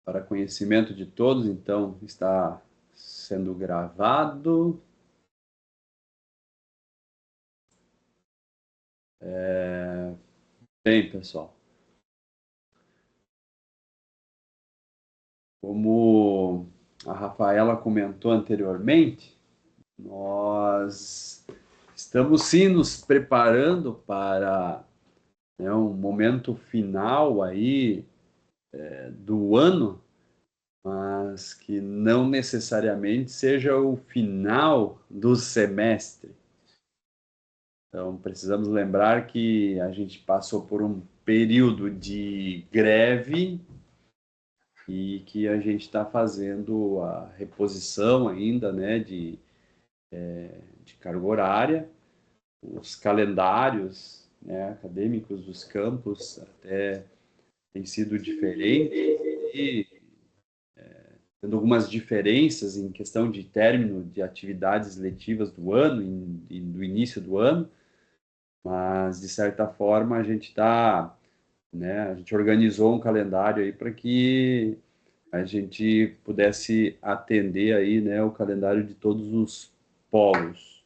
Para conhecimento de todos, então, está sendo gravado. Bem, pessoal, como a Rafaela comentou anteriormente, nós estamos sim nos preparando para, né, um momento final aí do ano, mas que não necessariamente seja o final do semestre. Então, precisamos lembrar que a gente passou por um período de greve e que a gente está fazendo a reposição ainda, né, de carga horária. Os calendários, né, acadêmicos dos campos até têm sido diferentes e tendo algumas diferenças em questão de término de atividades letivas do ano e do início do ano, mas de certa forma a gente está, né, a gente organizou um calendário aí para que a gente pudesse atender aí, né, o calendário de todos os polos.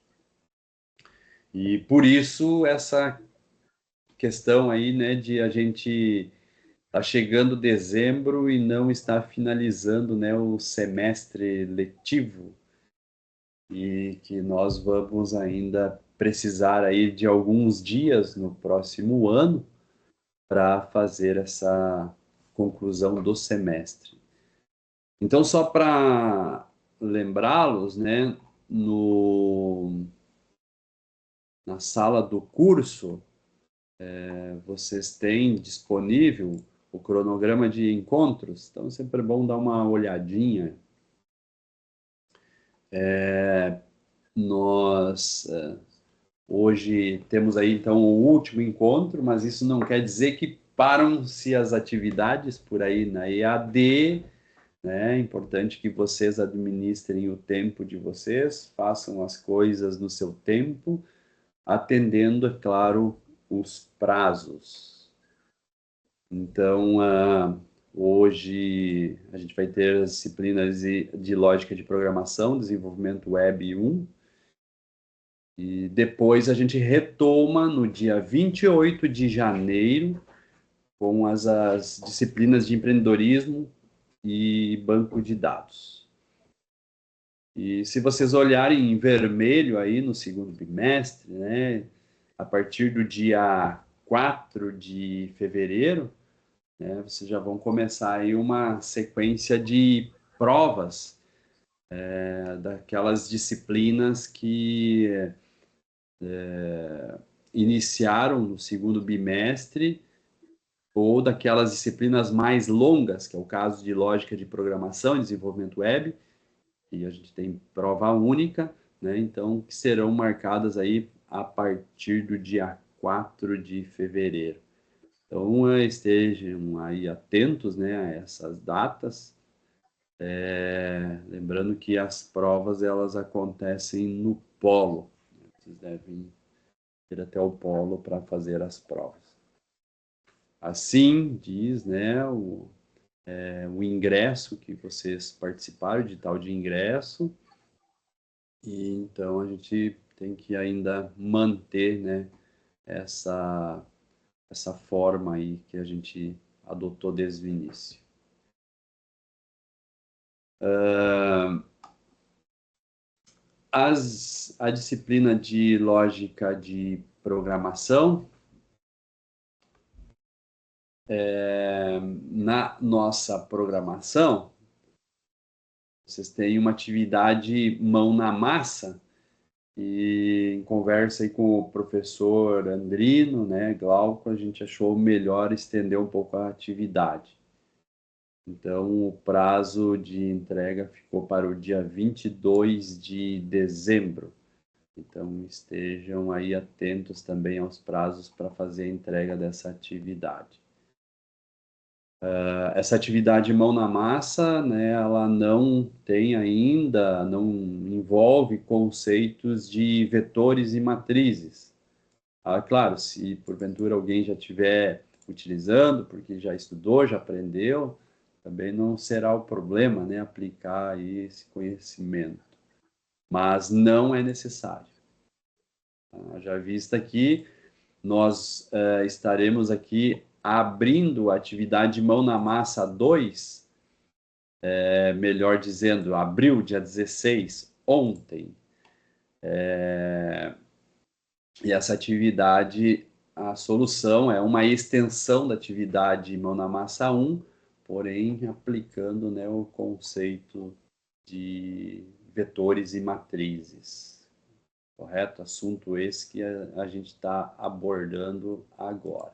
E por isso essa questão aí, né, de a gente tá chegando dezembro e não está finalizando, né, o semestre letivo e que nós vamos ainda precisar aí de alguns dias no próximo ano para fazer essa conclusão do semestre. Então, só para lembrá-los, né, no, na sala do curso, vocês têm disponível o cronograma de encontros, então é sempre bom dar uma olhadinha. Nós hoje temos aí então o último encontro, mas isso não quer dizer que param-se as atividades por aí na EAD, né? É importante que vocês administrem o tempo de vocês, façam as coisas no seu tempo, atendendo, é claro, os prazos. Então, hoje a gente vai ter as disciplinas de lógica de programação, desenvolvimento web 1, e depois a gente retoma no dia 28 de janeiro com as disciplinas de empreendedorismo e banco de dados. E se vocês olharem em vermelho aí no segundo bimestre, né, a partir do dia 4 de fevereiro, né, vocês já vão começar aí uma sequência de provas, daquelas disciplinas que iniciaram no segundo bimestre, ou daquelas disciplinas mais longas, que é o caso de lógica de programação e desenvolvimento web, e a gente tem prova única, né? Então, que serão marcadas aí a partir do dia 4 de fevereiro. Então, estejam aí atentos, né, a essas datas. Lembrando que as provas, elas acontecem no polo. Vocês devem ir até o polo para fazer as provas. Assim, diz, né, o ingresso que vocês participaram, de tal de ingresso, e então a gente tem que ainda manter, né, essa, essa forma aí que a gente adotou desde o início. A disciplina de lógica de programação, na nossa programação, vocês têm uma atividade mão na massa, e em conversa aí com o professor Andrino, né, Glauco, a gente achou melhor estender um pouco a atividade. Então, o prazo de entrega ficou para o dia 22 de dezembro. Então, estejam aí atentos também aos prazos para fazer a entrega dessa atividade. Essa atividade mão na massa, né, ela não tem ainda, não envolve conceitos de vetores e matrizes. Claro, se porventura alguém já estiver utilizando, porque já estudou, já aprendeu, também não será o problema, né, aplicar aí esse conhecimento, mas não é necessário. Tá? Já vista aqui, nós estaremos aqui abrindo a atividade Mão na Massa 2, melhor dizendo, abril, dia 16, ontem. E essa atividade, a solução é uma extensão da atividade Mão na Massa 1, porém aplicando, né, o conceito de vetores e matrizes. Correto? Assunto esse que a gente está abordando agora.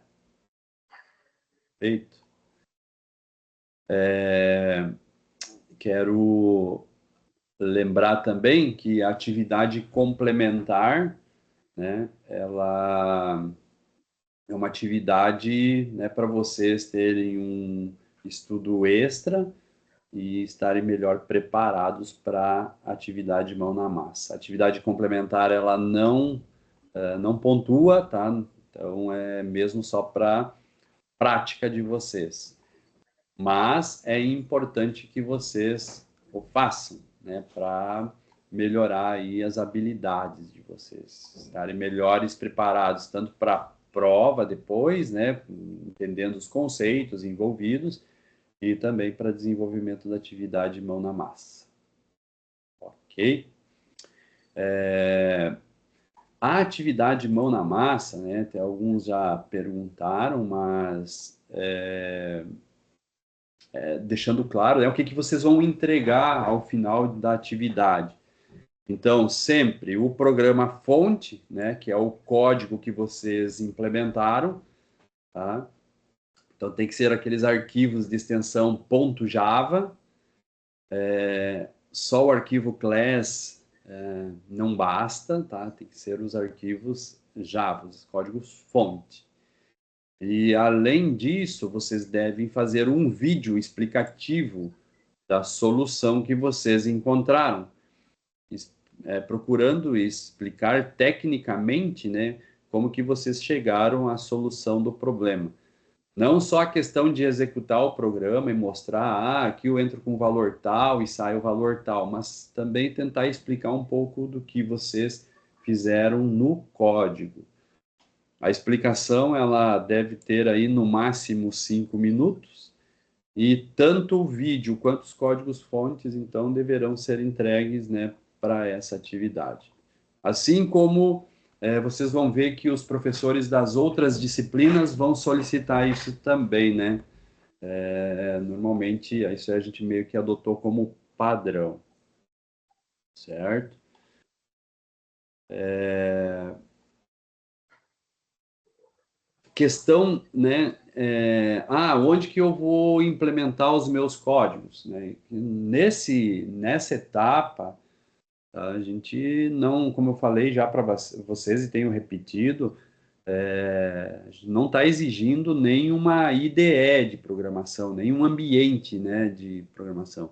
Feito? Quero lembrar também que a atividade complementar, né, ela é uma atividade, né, para vocês terem um estudo extra e estarem melhor preparados para a atividade mão na massa. A atividade complementar, ela não pontua, tá? Então, é mesmo só para prática de vocês. Mas é importante que vocês o façam, né, para melhorar aí as habilidades de vocês, estarem melhores preparados tanto para a prova depois, né, entendendo os conceitos envolvidos, e também para desenvolvimento da atividade mão na massa. Ok? A atividade mão na massa, né, até alguns já perguntaram, mas deixando claro, o que vocês vão entregar ao final da atividade. Então, sempre o programa fonte, né, que é o código que vocês implementaram, tá? Então, tem que ser aqueles arquivos de extensão .java, só o arquivo class não basta, tá? Tem que ser os arquivos Java, os códigos fonte. E, além disso, vocês devem fazer um vídeo explicativo da solução que vocês encontraram, procurando explicar tecnicamente, né, como que vocês chegaram à solução do problema. Não só a questão de executar o programa e mostrar, aqui eu entro com o valor tal e sai o valor tal, mas também tentar explicar um pouco do que vocês fizeram no código. A explicação, ela deve ter aí no máximo 5 minutos, e tanto o vídeo quanto os códigos fontes, então, deverão ser entregues, né, para essa atividade. Assim como vocês vão ver que os professores das outras disciplinas vão solicitar isso também, né? Normalmente, isso a gente meio que adotou como padrão, certo? Questão, né? Onde que eu vou implementar os meus códigos, né? Nessa etapa, a gente não, como eu falei já para vocês e tenho repetido, não está exigindo nenhuma IDE de programação, nenhum ambiente, né, de programação.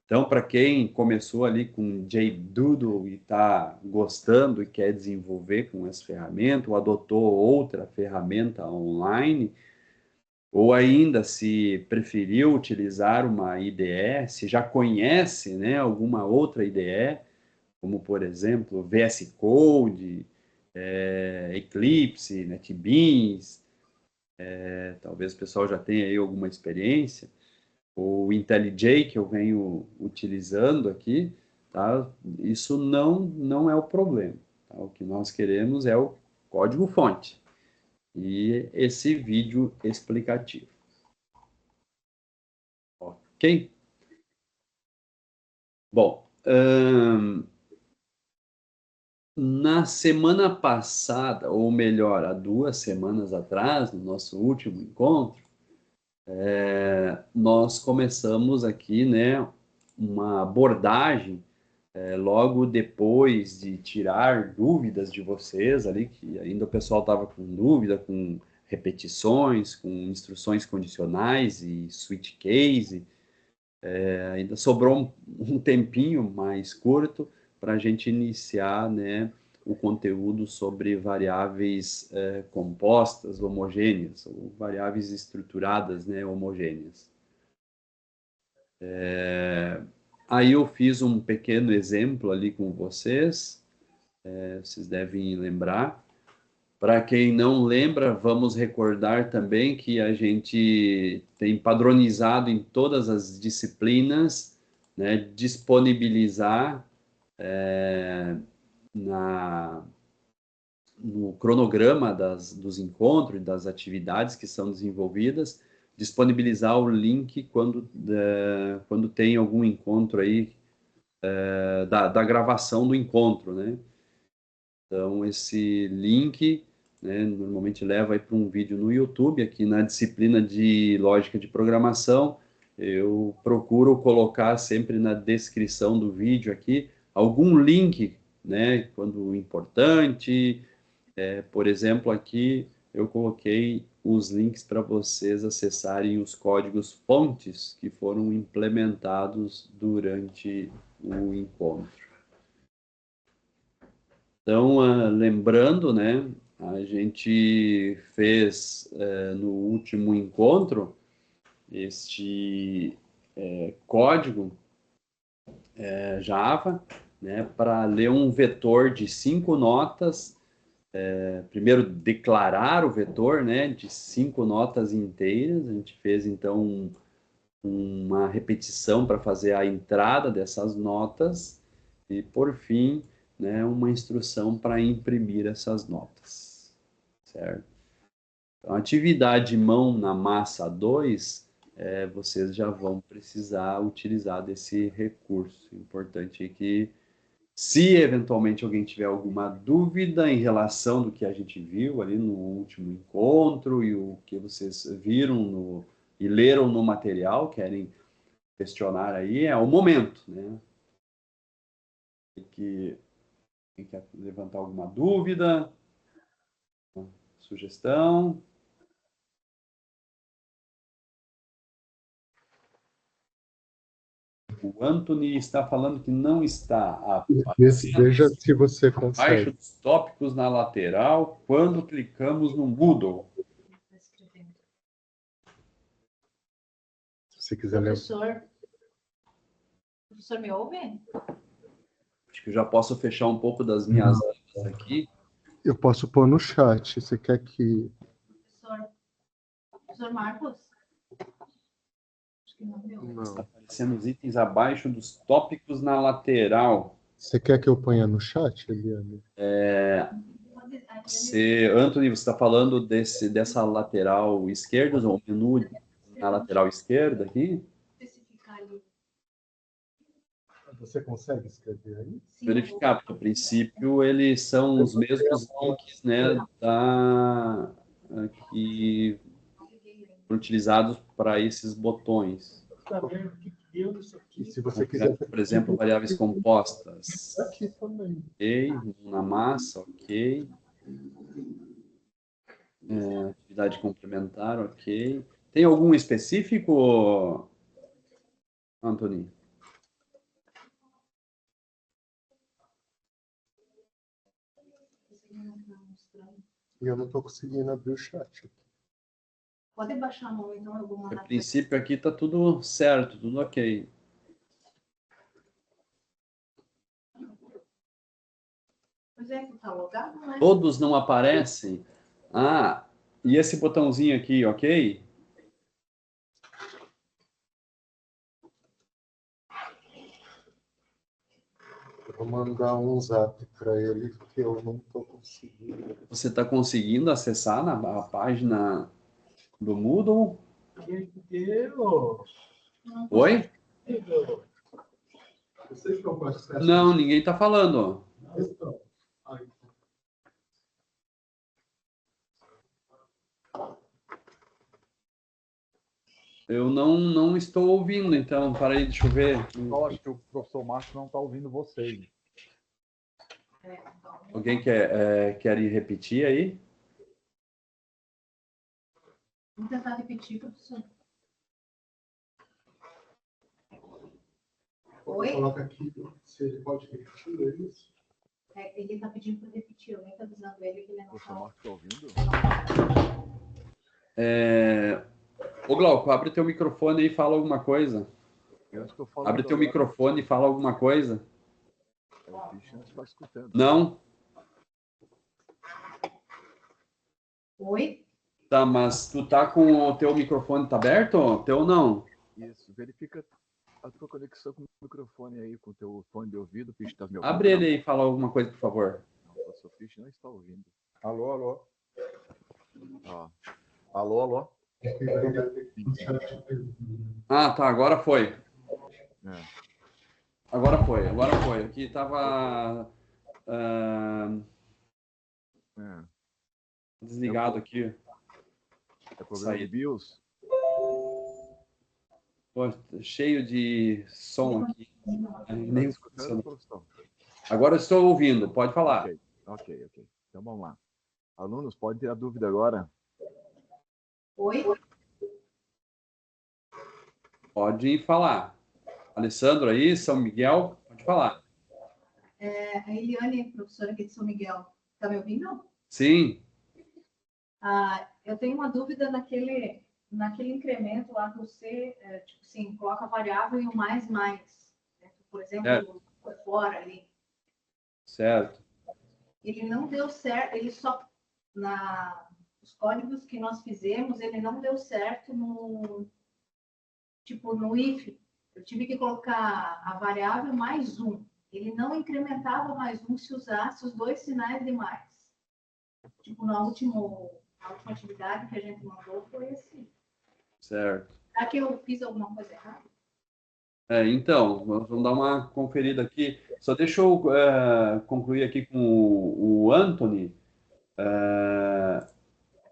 Então, para quem começou ali com JDoodle e está gostando e quer desenvolver com essa ferramenta, ou adotou outra ferramenta online, ou ainda se preferiu utilizar uma IDE, se já conhece, né, alguma outra IDE, como, por exemplo, VS Code, Eclipse, NetBeans, talvez o pessoal já tenha aí alguma experiência, o IntelliJ que eu venho utilizando aqui, tá? Isso não é o problema. Tá? O que nós queremos é o código-fonte e esse vídeo explicativo. Ok? Bom, na semana passada, ou melhor, há 2 semanas atrás, no nosso último encontro, nós começamos aqui, né, uma abordagem logo depois de tirar dúvidas de vocês ali, que ainda o pessoal estava com dúvida, com repetições, com instruções condicionais e switch case, ainda sobrou um tempinho mais curto para a gente iniciar, né, o conteúdo sobre variáveis compostas homogêneas, ou variáveis estruturadas, né, homogêneas. Aí eu fiz um pequeno exemplo ali com vocês, vocês devem lembrar. Para quem não lembra, vamos recordar também que a gente tem padronizado em todas as disciplinas, né, disponibilizar na, no cronograma dos encontros e das atividades que são desenvolvidas, disponibilizar o link quando tem algum encontro aí, da gravação do encontro, né? Então, esse link, né, normalmente leva para um vídeo no YouTube. Aqui na disciplina de lógica de programação, eu procuro colocar sempre na descrição do vídeo aqui algum link, né, quando importante. Por exemplo, aqui eu coloquei os links para vocês acessarem os códigos fontes que foram implementados durante o encontro. Então, lembrando, né, a gente fez no último encontro este código Java, né, para ler um vetor de 5 notas. Primeiro, declarar o vetor, né, de 5 notas inteiras. A gente fez, então, uma repetição para fazer a entrada dessas notas. E, por fim, né, uma instrução para imprimir essas notas, certo? Então, atividade mão na massa 2, vocês já vão precisar utilizar desse recurso. Importante é que, se eventualmente alguém tiver alguma dúvida em relação do que a gente viu ali no último encontro e o que vocês viram e leram no material, querem questionar aí, é o momento, né? Quem quer levantar alguma dúvida, sugestão? O Anthony está falando que não está aparecendo Veja se você abaixo consegue. dos tópicos na lateral quando clicamos no Moodle. Se você quiser ler. Professor, me ouve? Acho que eu já posso fechar um pouco das minhas abas aqui. Eu posso pôr no chat. Você quer que... Professor Marcos? Acho que não me ouve. Não. Está aparecendo os itens abaixo dos tópicos na lateral. Você quer que eu ponha no chat, Eliane? Anthony, você está falando dessa lateral esquerda, ou menu na lateral esquerda aqui? Especificar ali. Você consegue escrever aí? Sim, Verificar, porque a princípio eles são os mesmos links, né, que foram utilizados para esses botões. E se você quiser... Por exemplo, variáveis compostas. Aqui também. Ok, na massa, ok. Atividade complementar, ok. Tem algum específico, Anthony? E eu não estou conseguindo abrir o chat. Pode baixar a mão, então eu vou mandar. A princípio aqui está tudo certo, tudo ok. Pois é, tá logado, né? Todos não aparecem? Ah, e esse botãozinho aqui, ok? Eu vou mandar um zap para ele, porque eu não estou conseguindo. Você está conseguindo acessar a página do Moodle? Oi? Vocês estão com acesso? Não, ninguém está falando. Estão. Eu não estou ouvindo, então, para aí, deixa eu ver. Eu acho que o professor Marcos não está ouvindo vocês. Alguém quer ir repetir aí? Vamos tentar repetir, professor. Oi? Coloca aqui se ele pode repetir, é isso? Ele está pedindo para repetir, alguém está avisando ele que ele O não professor está. Marcos está ouvindo? Ô, Glauco, abre teu microfone aí e fala alguma coisa. Eu estou falando. Abre teu agora. microfone e fala alguma coisa. O Christian está escutando. Não? Oi? Tá, mas tu tá com o teu microfone tá aberto? O teu não? Isso, verifica a tua conexão com o microfone aí, com o teu fone de ouvido. O Christian está me ouvindo? Abre ele aí e fala alguma coisa, por favor. Não, o seu Christian não está ouvindo. Alô, alô. Ó. Alô, alô. Ah, tá, agora foi. É. Agora foi. Aqui tava É. desligado aqui. É problema Saí. do BIOS? Pô, cheio de som aqui. Nem Está escutando, funciona. professor? Agora eu estou ouvindo, pode falar. Ok. Então vamos lá. Alunos, podem ter a dúvida agora? Oi? Pode falar. Alessandro aí, São Miguel, pode falar. A Eliane, professora aqui de São Miguel. Está me ouvindo? Sim, Eu tenho uma dúvida naquele incremento lá que você, tipo assim, coloca a variável e o mais. Né? Por exemplo, por fora ali. certo. Ele não deu certo, ele só, os códigos que nós fizemos, ele não deu certo no if. Eu tive que colocar a variável mais 1. Ele não incrementava mais 1 se usasse os dois sinais de mais. Tipo, na última atividade que a gente mandou foi assim. Certo. Será que eu fiz alguma coisa errada? Então, vamos dar uma conferida aqui. Só deixa eu concluir aqui com o Anthony.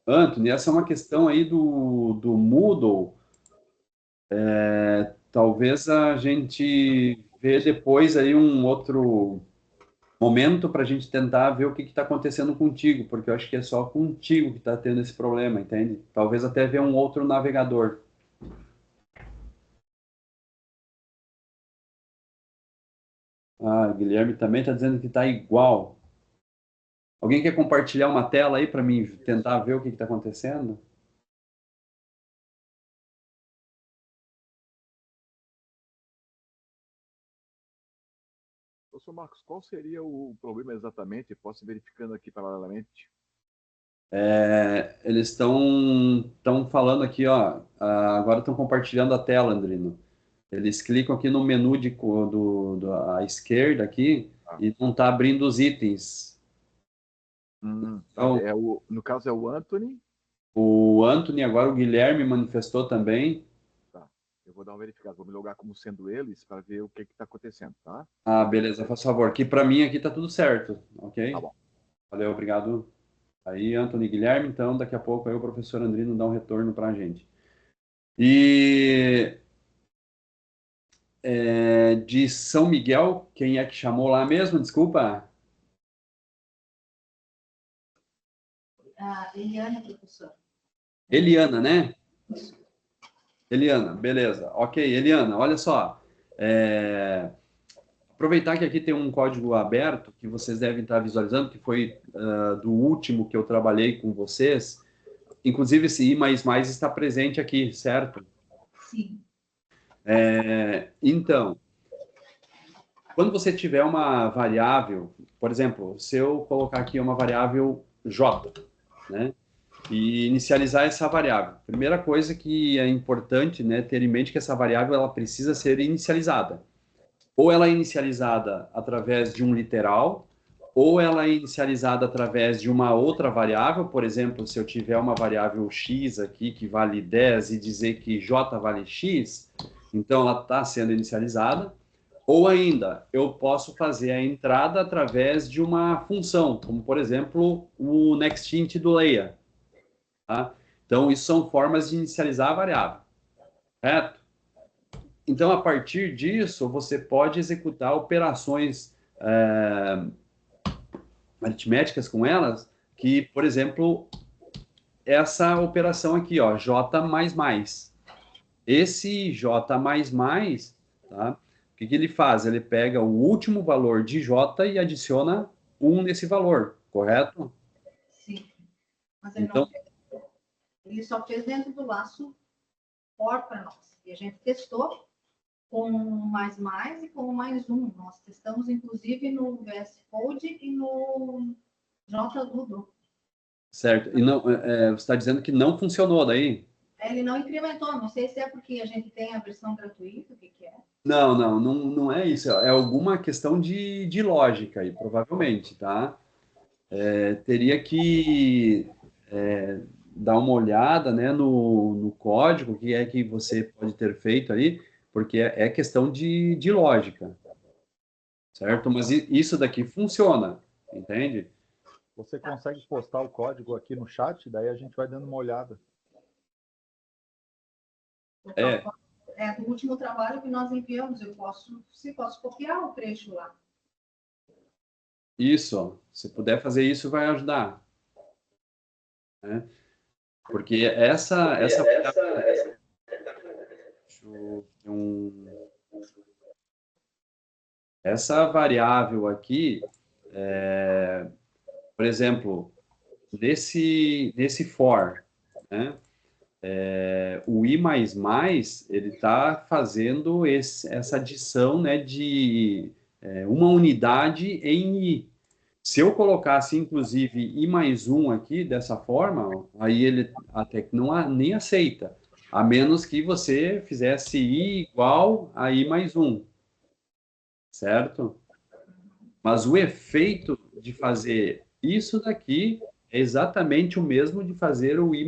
Anthony, essa é uma questão aí do Moodle. Talvez a gente vê depois aí um outro momento para a gente tentar ver o que está acontecendo contigo, porque eu acho que é só contigo que está tendo esse problema, entende? Talvez até ver um outro navegador. Ah, Guilherme também está dizendo que está igual. Alguém quer compartilhar uma tela aí para mim tentar ver o que está acontecendo? Professor Marcos, qual seria o problema exatamente? Posso ir verificando aqui paralelamente? Eles estão falando aqui, ó. Agora estão compartilhando a tela, Andrino. Eles clicam aqui no menu à esquerda aqui e não está abrindo os itens. Tá. Então, No caso é o Anthony. o Anthony, agora o Guilherme manifestou também. Tá. Eu vou dar uma verificada, vou me logar como sendo eles para ver o que está acontecendo, tá? Ah, beleza, faz favor. Que para mim aqui tá tudo certo, ok? Tá bom. Valeu, obrigado. Aí, Anthony e Guilherme, então daqui a pouco aí o professor Andrino dá um retorno para a gente. E de São Miguel, quem é que chamou lá mesmo? Desculpa. Eliane, professora. Eliana, né? Eliana, beleza. Ok, Eliana, olha só. Aproveitar que aqui tem um código aberto que vocês devem estar visualizando, que foi do último que eu trabalhei com vocês. Inclusive, esse I++ está presente aqui, certo? Sim. Então, quando você tiver uma variável, por exemplo, se eu colocar aqui uma variável j, né, e inicializar essa variável, primeira coisa que é importante, né, ter em mente que essa variável ela precisa ser inicializada. Ou ela é inicializada através de um literal, ou ela é inicializada através de uma outra variável. Por exemplo, se eu tiver uma variável x aqui que vale 10 e dizer que j vale x, então ela está sendo inicializada. Ou ainda, eu posso fazer a entrada através de uma função, como por exemplo o nextInt do Leia. Tá? Então, isso são formas de inicializar a variável. Certo? Então, a partir disso, você pode executar operações aritméticas com elas, que, por exemplo, essa operação aqui, ó, J++. Esse J++, tá? O que ele faz? Ele pega o último valor de J e adiciona 1 nesse valor, correto? Sim. Mas Então, ele só fez dentro do laço for para nós. E a gente testou. com mais e com mais um. Nós testamos, inclusive, no VS Code e no JDudo. Certo. E não, você está dizendo que não funcionou daí? Ele não incrementou, não sei se é porque a gente tem a versão gratuita, o que é. Não é isso. É alguma questão de lógica aí, provavelmente, tá? Teria que dar uma olhada, né, no código, o que é que você pode ter feito aí, porque é questão de lógica, certo? Mas isso daqui funciona, entende? Você consegue postar o código aqui no chat? Daí a gente vai dando uma olhada. Do último trabalho que nós enviamos, se posso copiar o trecho lá. Isso, ó. Se puder fazer isso, vai ajudar, né? Porque essa variável aqui, por exemplo, nesse for, né? O i++, ele está fazendo essa adição, né, de uma unidade em i. Se eu colocasse, inclusive, i+1 aqui, dessa forma, aí ele até que nem aceita, a menos que você fizesse i igual a i+1, certo? Mas o efeito de fazer isso daqui é exatamente o mesmo de fazer o i++.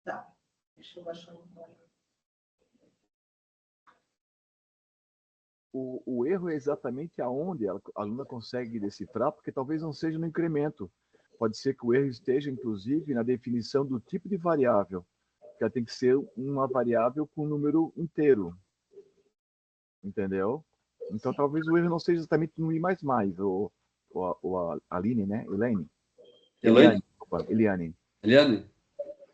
Tá, deixa eu baixar o código. O erro é exatamente aonde a aluna consegue decifrar, porque talvez não seja no incremento. Pode ser que o erro esteja, inclusive, na definição do tipo de variável, que ela tem que ser uma variável com número inteiro. Entendeu? Então, talvez o erro não seja exatamente no I++, ou a Aline, né? Eliane. Eliane?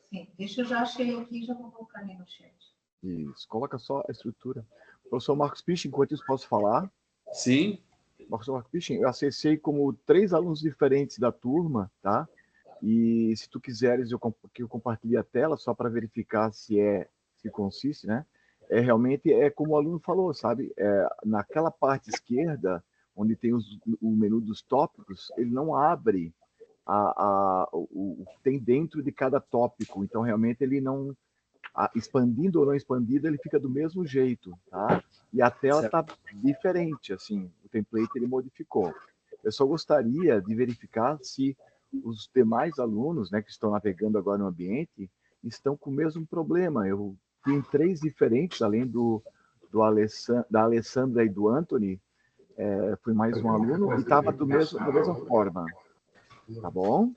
Sim, deixa eu já achei aqui e já vou colocar ali no chat. Isso, coloca só a estrutura. Professor Marcos Pichen, enquanto isso posso falar? Sim. Professor Marcos Pichen, eu acessei como 3 alunos diferentes da turma, tá? E se tu quiseres que eu compartilhe a tela só para verificar se consiste, né? Realmente como o aluno falou, sabe? Naquela parte esquerda, onde tem o menu dos tópicos, ele não abre o que tem dentro de cada tópico. Então, realmente, ele não... expandindo ou não expandido, ele fica do mesmo jeito, tá? E a tela está diferente, assim, o template ele modificou. Eu só gostaria de verificar se os demais alunos, né, que estão navegando agora no ambiente, estão com o mesmo problema. Eu fui em 3 diferentes, além da Alessandra e do Anthony, fui mais um aluno, e estava da mesma forma. Tá bom?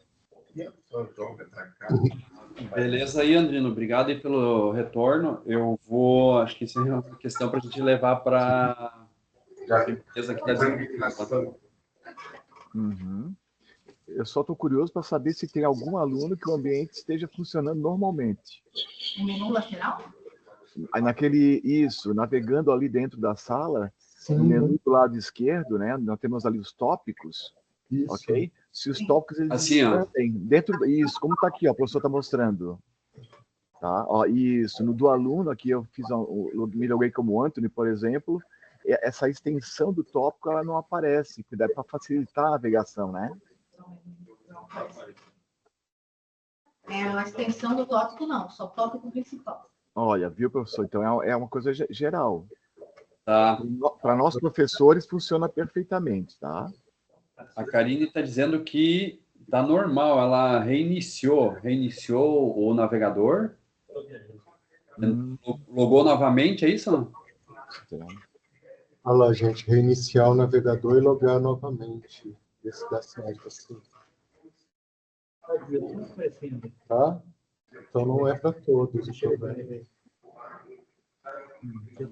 Beleza aí, Andrino. Obrigado aí pelo retorno. Eu vou... Acho que isso é uma questão para a gente levar para a empresa que está desenvolvendo. Uhum. Eu só estou curioso para saber se tem algum aluno que o ambiente esteja funcionando normalmente. O menu lateral? Aí navegando ali dentro da sala, no menu do lado esquerdo, né, nós temos ali os tópicos, isso. Ok? Se os tópicos eles assim, expandem dentro isso, como está aqui, ó, o professor está mostrando. Tá? Ó, isso, no do aluno aqui eu me loguei como Anthony, por exemplo, essa extensão do tópico ela não aparece, que dá para facilitar a navegação, né? A extensão do tópico não, só o tópico principal. Olha, viu, professor? Então é uma coisa geral. Tá. Para nós professores funciona perfeitamente, tá? A Karine está dizendo que está normal, ela reiniciou o navegador. Logou novamente, é isso? Olha lá, gente, reiniciar o navegador e logar novamente. Ver se dá certo assim. Tá? Então não é para todos o problema.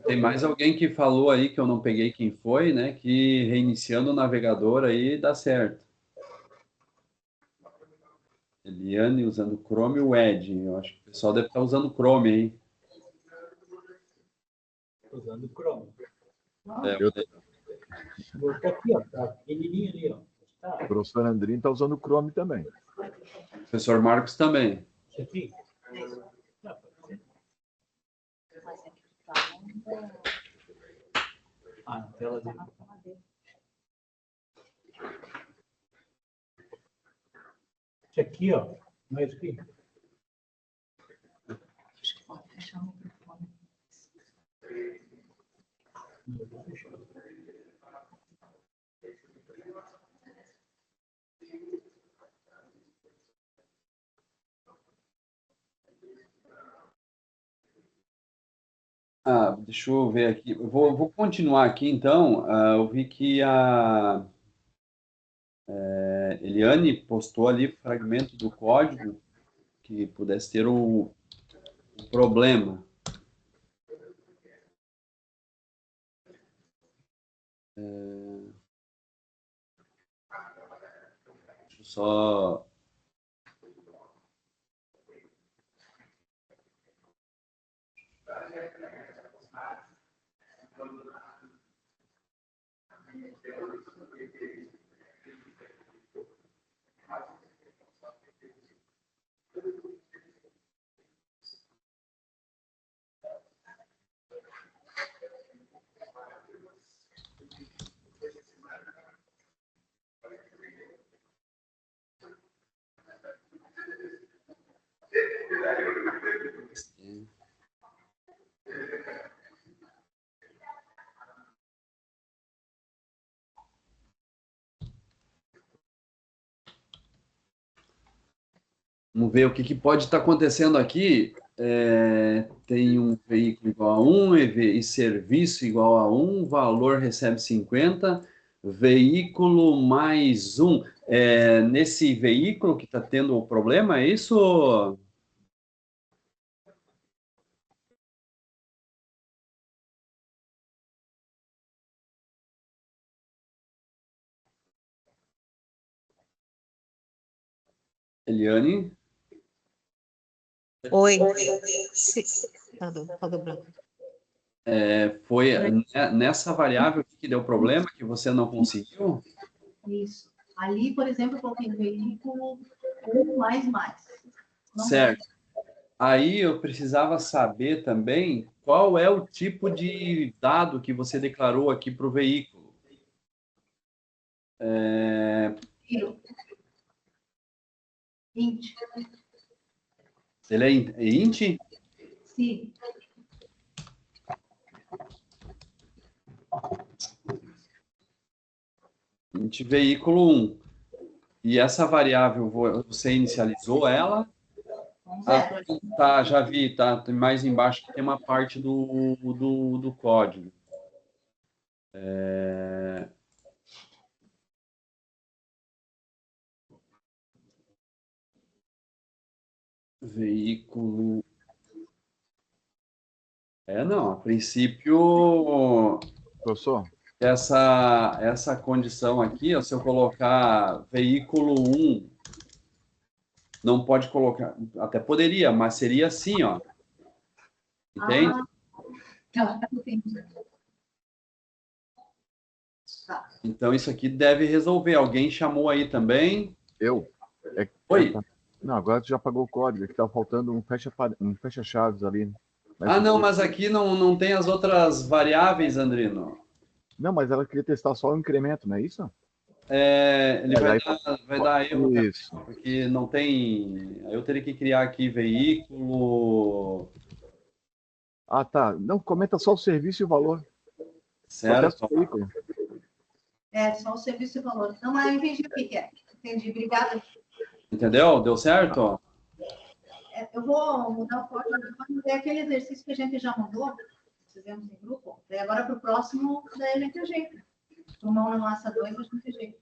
Tem mais alguém que falou aí, que eu não peguei quem foi, né? Que reiniciando o navegador aí dá certo. Eliane usando Chrome e o Edge. Eu acho que o pessoal deve estar usando Chrome aí. Usando Chrome. Tá aqui, ó. Tá pequenininho ali, ó. Tá. O professor Andrinho está usando o Chrome também. Professor Marcos também. Isso aqui? Ah, na tela dele. Isso aqui, ó. Não é isso aqui? Acho que pode fechar o microfone. Não, vou fechar. Deixa eu ver aqui. Eu vou continuar aqui, então. Eu vi que a Eliane postou ali fragmento do código que pudesse ter o problema. Deixa eu só... Vamos ver o que pode estar acontecendo aqui. Tem um veículo igual a 1, e serviço igual a 1, valor recebe 50, veículo mais 1. Nesse veículo que está tendo o problema, é isso? Eliane? Oi. Tá dobrando. Foi nessa variável que deu problema, que você não conseguiu? Isso. Ali, por exemplo, eu coloquei veículo 1 mais. Não Certo. Aí eu precisava saber também qual é o tipo de dado que você declarou aqui para o veículo. Tiro. Int. Ele é int? Sim. Int veículo 1. E essa variável, você inicializou ela? Tá, já vi, tá. Mais embaixo tem uma parte do código. Veículo. Não, a princípio, Professor, essa condição aqui, ó, se eu colocar veículo 1, não pode colocar, até poderia, mas seria assim, ó. Entende? Tá, entendi. Tá. Então isso aqui deve resolver. Alguém chamou aí também? eu? Oi? Não, agora tu já pagou o código, que tá faltando um fecha-chaves ali. Não, mas aqui não tem as outras variáveis, Andrino. Não, mas ela queria testar só o incremento, não é isso? Ele vai dar erro Isso. também, porque não tem... Eu teria que criar aqui veículo... Ah, tá. Não, comenta só o serviço e o valor. Só testa Certo? o veículo. Só o serviço e valor. Não, mas eu entendi o que é. Entendi, obrigada. Entendeu? Deu certo? Eu vou mudar o código, vamos ver aquele exercício que a gente já mandou, fizemos em grupo. Daí agora para o próximo, daí a gente ajeita. O mão na massa 2, a gente ajeita.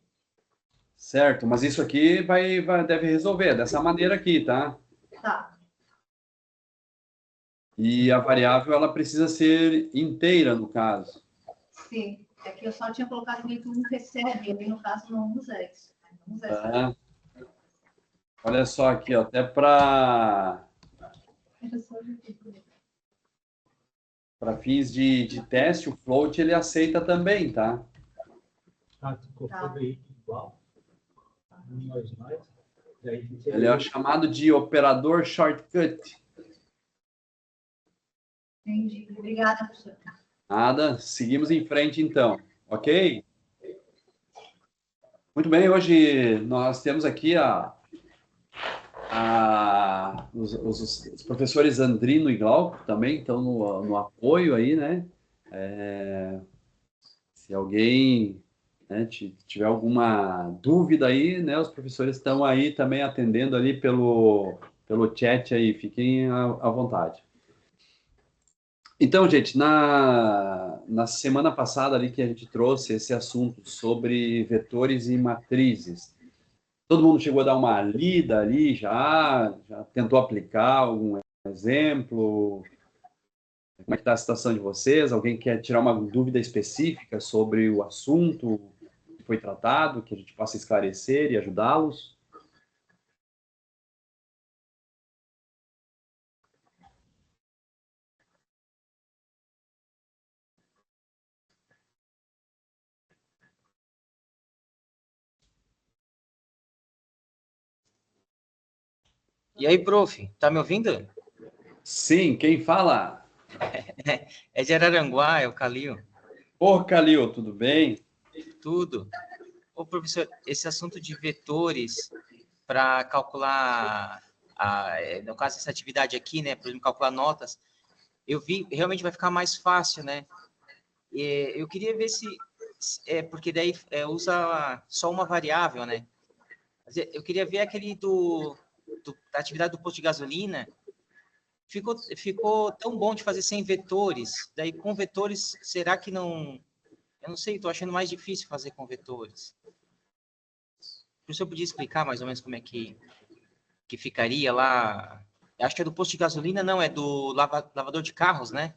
Certo, mas isso aqui deve resolver dessa maneira aqui, tá? Tá. E a variável, ela precisa ser inteira, no caso. Sim. É que eu só tinha colocado que um recebe, ali no caso não usa isso. Não usa essa. Tá? Olha só aqui, ó, até para fins de teste, o float ele aceita também, tá? Ah, tu colocou o veículo igual. Mais. Daí, Ele é chamado de operador shortcut. Entendi. Obrigada, professor. Nada, seguimos em frente então, ok? Muito bem, hoje nós temos aqui os professores Andrino e Glauco também estão no apoio aí, né? Se alguém, né, tiver alguma dúvida aí, né, os professores estão aí também atendendo ali pelo chat aí, fiquem à vontade. Então, gente, na semana passada ali que a gente trouxe esse assunto sobre vetores e matrizes, todo mundo chegou a dar uma lida ali, já tentou aplicar algum exemplo? Como é que está a situação de vocês? Alguém quer tirar uma dúvida específica sobre o assunto que foi tratado, que a gente possa esclarecer e ajudá-los? E aí, prof, tá me ouvindo? Sim, quem fala? É de Araranguá, é o Calil. Ô, Calil, tudo bem? Tudo. Ô, professor, esse assunto de vetores para calcular, no caso, essa atividade aqui, né, para calcular notas, eu vi, realmente vai ficar mais fácil, né? Eu queria ver porque daí usa só uma variável, né? Eu queria ver aquele da atividade do posto de gasolina. Ficou tão bom de fazer sem vetores. Daí, com vetores, será que não... Eu não sei, estou achando mais difícil fazer com vetores. O professor podia explicar mais ou menos como é que ficaria lá? Eu acho que é do posto de gasolina, não, é do lavador de carros, né?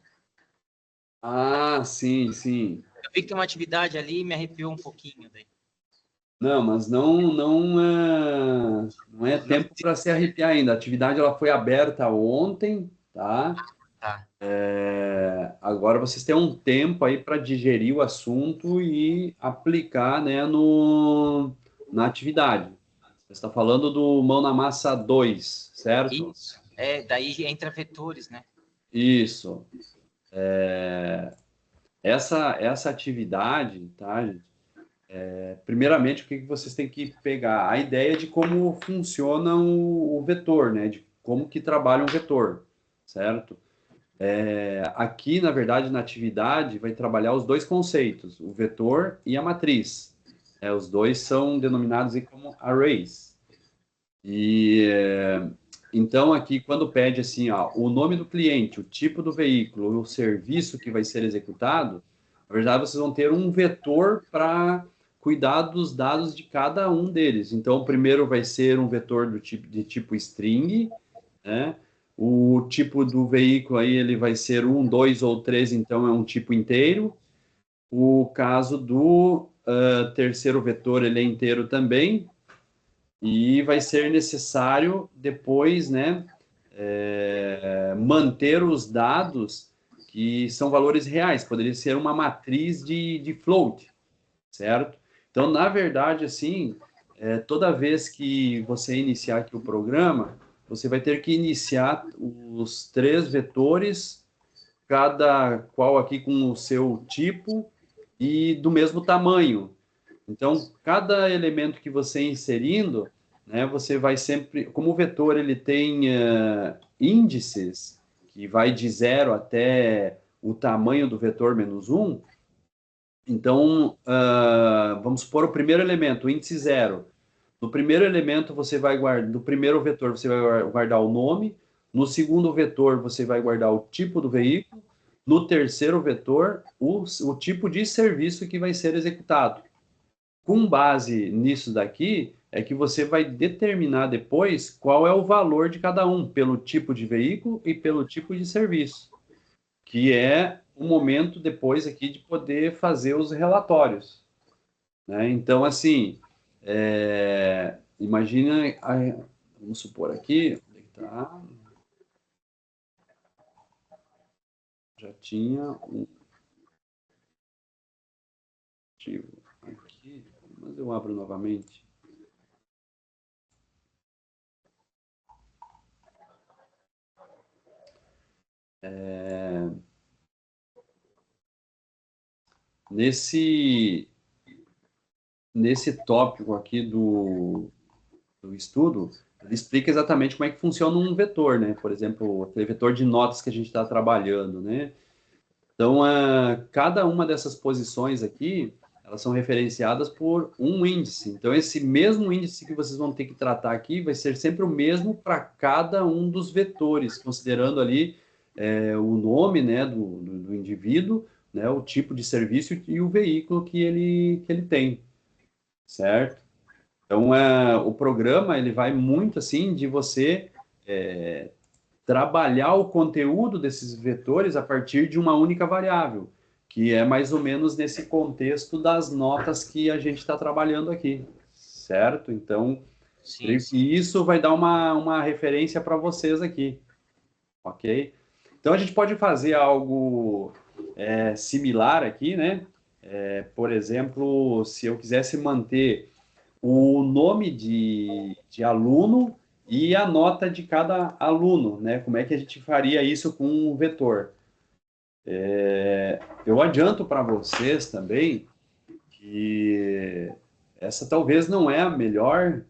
Ah, sim, sim. Eu vi que tem uma atividade ali e me arrepiou um pouquinho. Daí. Não, mas não é Não, tempo para se arrepiar ainda. A atividade ela foi aberta ontem, tá? tá. Agora vocês têm um tempo aí para digerir o assunto e aplicar, né, na atividade. Você está falando do Mão na Massa 2, certo? Isso. Daí entra vetores, né? Isso. Essa atividade, tá, gente? Primeiramente, o que vocês têm que pegar? A ideia de como funciona o vetor, né? De como que trabalha um vetor, certo? Aqui, na verdade, na atividade, vai trabalhar os dois conceitos, o vetor e a matriz. Os dois são denominados aí como arrays. Então, aqui, quando pede assim, ó, o nome do cliente, o tipo do veículo, o serviço que vai ser executado, na verdade, vocês vão ter um vetor para cuidar dos dados de cada um deles. Então, o primeiro vai ser um vetor de tipo string, né? O tipo do veículo aí ele vai ser 1, 2 ou 3, então é um tipo inteiro. O caso do terceiro vetor, ele é inteiro também, e vai ser necessário depois, né, manter os dados que são valores reais, poderia ser uma matriz de float, certo? Então, na verdade, assim, toda vez que você iniciar aqui o programa, você vai ter que iniciar os três vetores, cada qual aqui com o seu tipo e do mesmo tamanho. Então, cada elemento que você inserindo, né, você vai sempre, como o vetor ele tem índices, que vai de 0 até o tamanho do vetor menos 1, então, vamos supor o primeiro elemento, o índice 0. No primeiro elemento, você vai guardar, no primeiro vetor, você vai guardar o nome, no segundo vetor, você vai guardar o tipo do veículo, no terceiro vetor, o tipo de serviço que vai ser executado. Com base nisso daqui, é que você vai determinar depois qual é o valor de cada um, pelo tipo de veículo e pelo tipo de serviço, que é o momento depois aqui de poder fazer os relatórios, né? Então, assim, imagina, vamos supor aqui, onde é que tá? Já tinha um arquivo aqui, mas eu abro novamente. nesse tópico aqui do estudo, ele explica exatamente como é que funciona um vetor, né? Por exemplo, aquele vetor de notas que a gente está trabalhando, né? Então, cada uma dessas posições aqui, elas são referenciadas por um índice. Então, esse mesmo índice que vocês vão ter que tratar aqui vai ser sempre o mesmo para cada um dos vetores, considerando ali o nome, né, do indivíduo, né, o tipo de serviço e o veículo que ele tem, certo? Então, o programa, ele vai muito, assim, de você trabalhar o conteúdo desses vetores a partir de uma única variável, que é mais ou menos nesse contexto das notas que a gente está trabalhando aqui, certo? Então, Sim, creio sim. que isso vai dar uma referência para vocês aqui, ok? Então, a gente pode fazer algo similar aqui, né? Por exemplo, se eu quisesse manter o nome de aluno e a nota de cada aluno, né? Como é que a gente faria isso com um vetor? Eu adianto para vocês também que essa talvez não é a melhor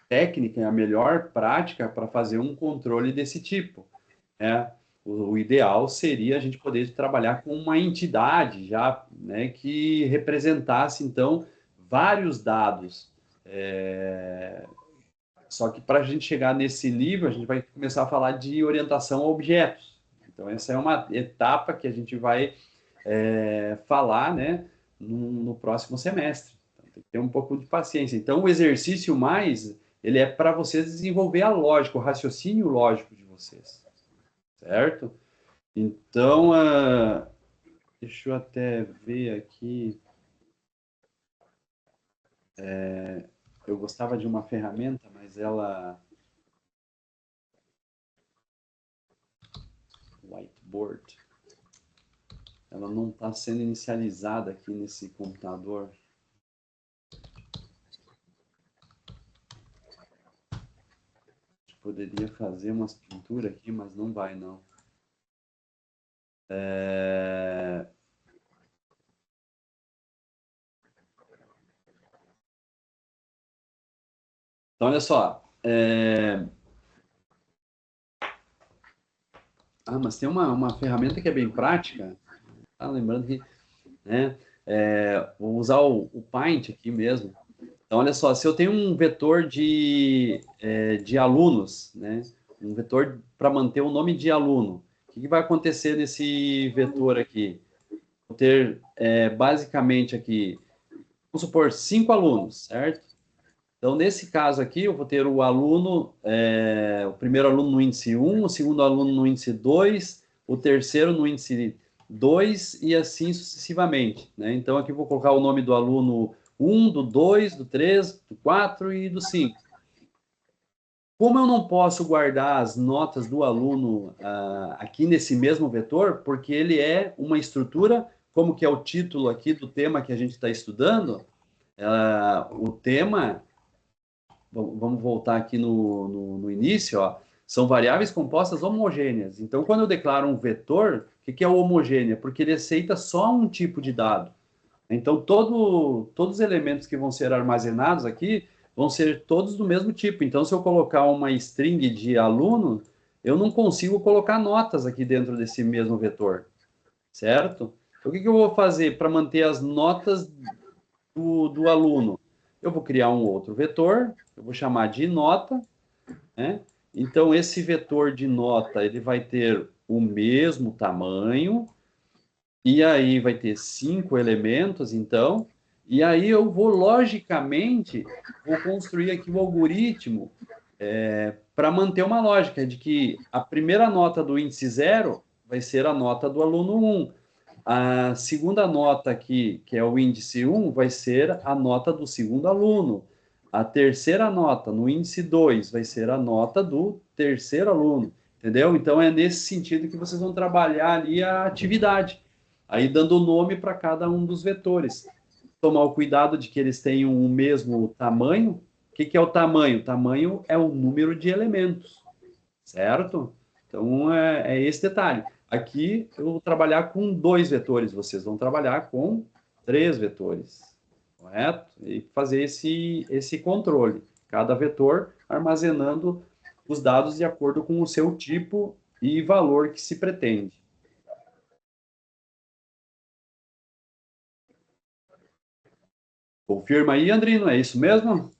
técnica, a melhor prática para fazer um controle desse tipo, né? O ideal seria a gente poder trabalhar com uma entidade já, né, que representasse, então, vários dados. Só que para a gente chegar nesse nível, a gente vai começar a falar de orientação a objetos. Então, essa é uma etapa que a gente vai falar, né, no próximo semestre. Então, tem que ter um pouco de paciência. Então, o exercício mais, ele é para vocês desenvolver a lógica, o raciocínio lógico de vocês, certo? Então, deixa eu até ver aqui. Eu gostava de uma ferramenta, mas ela... Whiteboard. Ela não está sendo inicializada aqui nesse computador. Poderia fazer umas pinturas aqui, mas não vai, não. Então, olha só. Mas tem uma ferramenta que é bem prática. Lembrando que, né, vou usar o Paint aqui mesmo. Então, olha só, se eu tenho um vetor de alunos, né, um vetor para manter o nome de aluno, o que vai acontecer nesse vetor aqui? Vou ter, basicamente aqui, vamos supor, 5 alunos, certo? Então, nesse caso aqui, eu vou ter o aluno, o primeiro aluno no índice 1, o segundo aluno no índice 2, o terceiro no índice 2 e assim sucessivamente, né? Então, aqui eu vou colocar o nome do aluno 1, do 2, do 3, do 4 e do 5. Como eu não posso guardar as notas do aluno aqui nesse mesmo vetor, porque ele é uma estrutura, como que é o título aqui do tema que a gente está estudando, o tema... Vamos voltar aqui no início, ó, são variáveis compostas homogêneas. Então, quando eu declaro um vetor, o que é o homogêneo? Porque ele aceita só um tipo de dado. Então, todos os elementos que vão ser armazenados aqui vão ser todos do mesmo tipo. Então, se eu colocar uma string de aluno, eu não consigo colocar notas aqui dentro desse mesmo vetor, certo? Então, o que eu vou fazer para manter as notas do aluno? Eu vou criar um outro vetor, eu vou chamar de nota, né? Então, esse vetor de nota, ele vai ter o mesmo tamanho, e aí vai ter 5 elementos, então, e aí eu vou, logicamente, vou construir aqui o algoritmo para manter uma lógica de que a primeira nota do índice 0 vai ser a nota do aluno 1. A segunda nota aqui, que é o índice 1, vai ser a nota do segundo aluno. A terceira nota, no índice 2, vai ser a nota do terceiro aluno. Entendeu? Então, é nesse sentido que vocês vão trabalhar ali a atividade. Aí, dando nome para cada um dos vetores. Tomar o cuidado de que eles tenham o mesmo tamanho. O que é o tamanho? O tamanho é o número de elementos, certo? Então, é esse detalhe. Aqui eu vou trabalhar com 2 vetores, vocês vão trabalhar com 3 vetores, correto? E fazer esse controle. Cada vetor armazenando os dados de acordo com o seu tipo e valor que se pretende. Confirma aí, Andrino, é isso mesmo?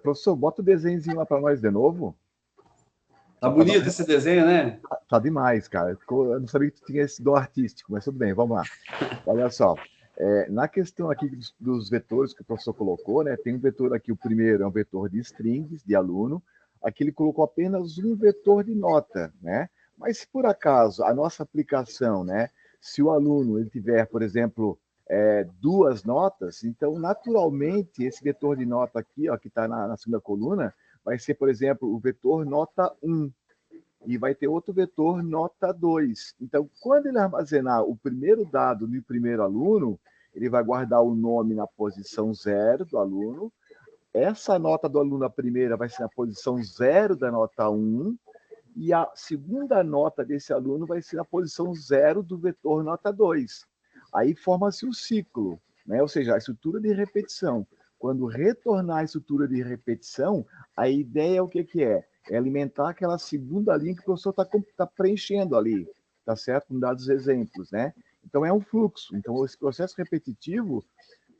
Professor, bota o desenhozinho lá para nós de novo. Tá bonito esse desenho, né? Tá demais, cara. Eu não sabia que tu tinha esse dom artístico, mas tudo bem, vamos lá. Olha só, na questão aqui dos vetores que o professor colocou, né, tem um vetor aqui, o primeiro é um vetor de strings, de aluno. Aqui ele colocou apenas um vetor de nota, né? Mas se por acaso a nossa aplicação, né, se o aluno ele tiver, por exemplo, 2 notas, então naturalmente esse vetor de nota aqui, ó, que está na segunda coluna, vai ser, por exemplo, o vetor nota 1 e vai ter outro vetor nota 2. Então, quando ele armazenar o primeiro dado no primeiro aluno, ele vai guardar o nome na posição 0 do aluno. Essa nota do aluno, a primeira, vai ser na posição 0 da nota 1, e a segunda nota desse aluno vai ser na posição 0 do vetor nota 2. Aí forma-se o ciclo, né? Ou seja, a estrutura de repetição. Quando retornar a estrutura de repetição, a ideia é o que é? É alimentar aquela segunda linha que o professor está preenchendo ali, tá certo? Com dados exemplos, né? Então é um fluxo. Então esse processo repetitivo,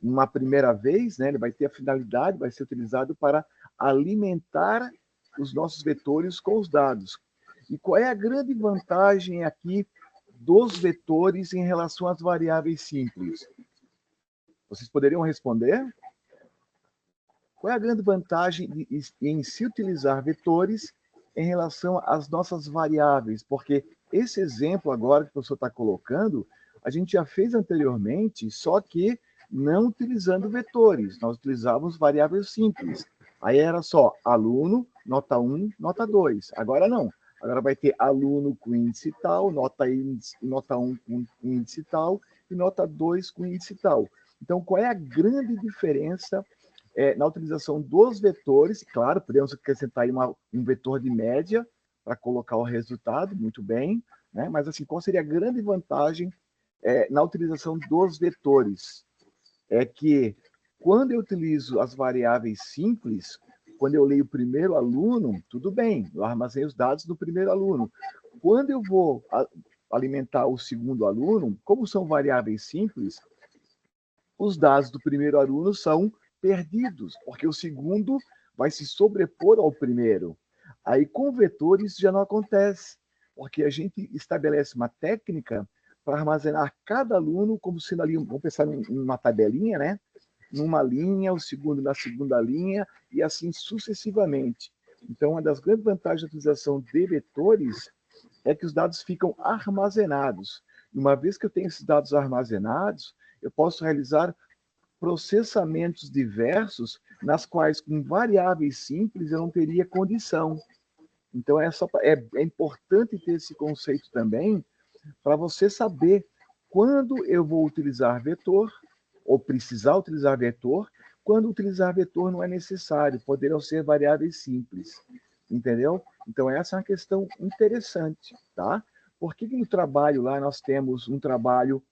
uma primeira vez, né, ele vai ter a finalidade, vai ser utilizado para alimentar os nossos vetores com os dados. E qual é a grande vantagem aqui dos vetores em relação às variáveis simples? Vocês poderiam responder? Qual é a grande vantagem em se utilizar vetores em relação às nossas variáveis? Porque esse exemplo agora que o professor está colocando, a gente já fez anteriormente, só que não utilizando vetores. Nós utilizávamos variáveis simples. Aí era só aluno, nota 1, nota 2. Agora não. Agora vai ter aluno com índice tal, nota 1 com índice tal e nota 2 com índice tal. Então, qual é a grande diferença na utilização dos vetores? Claro, podemos acrescentar aí um vetor de média para colocar o resultado, muito bem, né? Mas assim, qual seria a grande vantagem na utilização dos vetores? É que quando eu utilizo as variáveis simples, quando eu leio o primeiro aluno, tudo bem, eu armazenei os dados do primeiro aluno. Quando eu vou alimentar o segundo aluno, como são variáveis simples, os dados do primeiro aluno são perdidos, porque o segundo vai se sobrepor ao primeiro. Aí, com vetores, já não acontece, porque a gente estabelece uma técnica para armazenar cada aluno como sendo ali, vamos pensar numa tabelinha, né? Numa linha, o segundo na segunda linha, e assim sucessivamente. Então, uma das grandes vantagens da utilização de vetores é que os dados ficam armazenados. E uma vez que eu tenho esses dados armazenados, eu posso realizar processamentos diversos, nas quais, com variáveis simples, eu não teria condição. Então, é importante ter esse conceito também, para você saber quando eu vou utilizar vetor, ou precisar utilizar vetor, quando utilizar vetor não é necessário, poderão ser variáveis simples. Entendeu? Então, essa é uma questão interessante, tá? Por que no trabalho lá nós temos um trabalho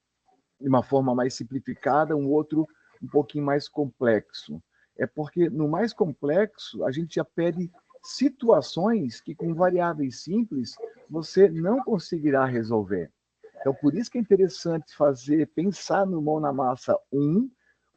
de uma forma mais simplificada, um outro um pouquinho mais complexo? É porque no mais complexo, a gente já pede situações que com variáveis simples você não conseguirá resolver. Então, por isso que é interessante pensar no mão na massa 1,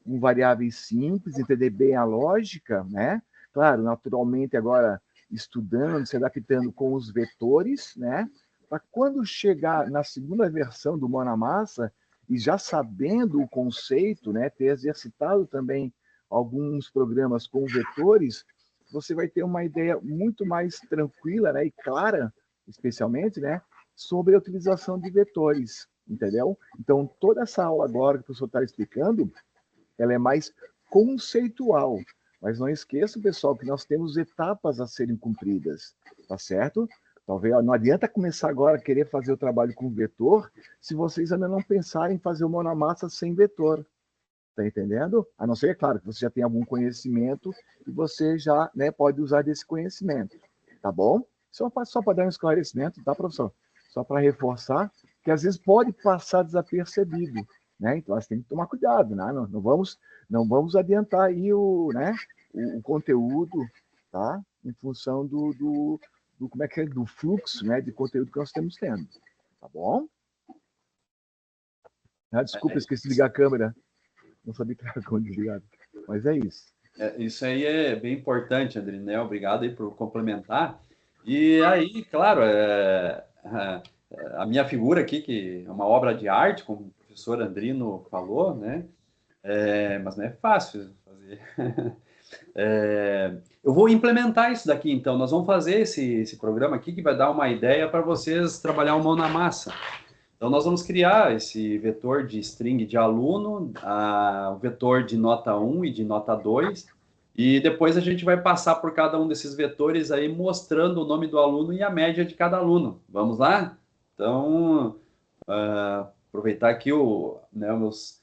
com variáveis simples, entender bem a lógica, né? Claro, naturalmente agora estudando, se adaptando com os vetores, né? Para quando chegar na segunda versão do mão na massa, e já sabendo o conceito, né, ter exercitado também alguns programas com vetores, você vai ter uma ideia muito mais tranquila, né, e clara, especialmente, né, sobre a utilização de vetores, entendeu? Então, toda essa aula agora que o professor está explicando, ela é mais conceitual, mas não esqueça, pessoal, que nós temos etapas a serem cumpridas, tá certo? Talvez não adianta começar agora a querer fazer o trabalho com vetor se vocês ainda não pensarem em fazer o mão na massa sem vetor. Tá entendendo? A não ser, é claro, que você já tem algum conhecimento e você já, né, pode usar desse conhecimento. Tá bom? Só para dar um esclarecimento, tá, professor? Só para reforçar, que às vezes pode passar desapercebido. né? Então, nós temos que tomar cuidado, né? Não vamos adiantar aí o conteúdo, tá? Em função como é que é, do fluxo, né, de conteúdo que nós temos tendo, tá bom? Ah, desculpa, esqueci de ligar a câmera. Não sabia que estava desligado. Mas é isso. Isso aí é bem importante, Andrinel. Obrigado aí por complementar. E aí, claro, a minha figura aqui, que é uma obra de arte, como o professor Andrino falou, né? Mas não é fácil fazer. Eu vou implementar isso daqui, então. Nós vamos fazer esse programa aqui que vai dar uma ideia para vocês trabalhar o mão na massa. Então, nós vamos criar esse vetor de string de aluno, o vetor de nota 1 e de nota 2, e depois a gente vai passar por cada um desses vetores aí, mostrando o nome do aluno e a média de cada aluno. Vamos lá? Então, aproveitar aqui meus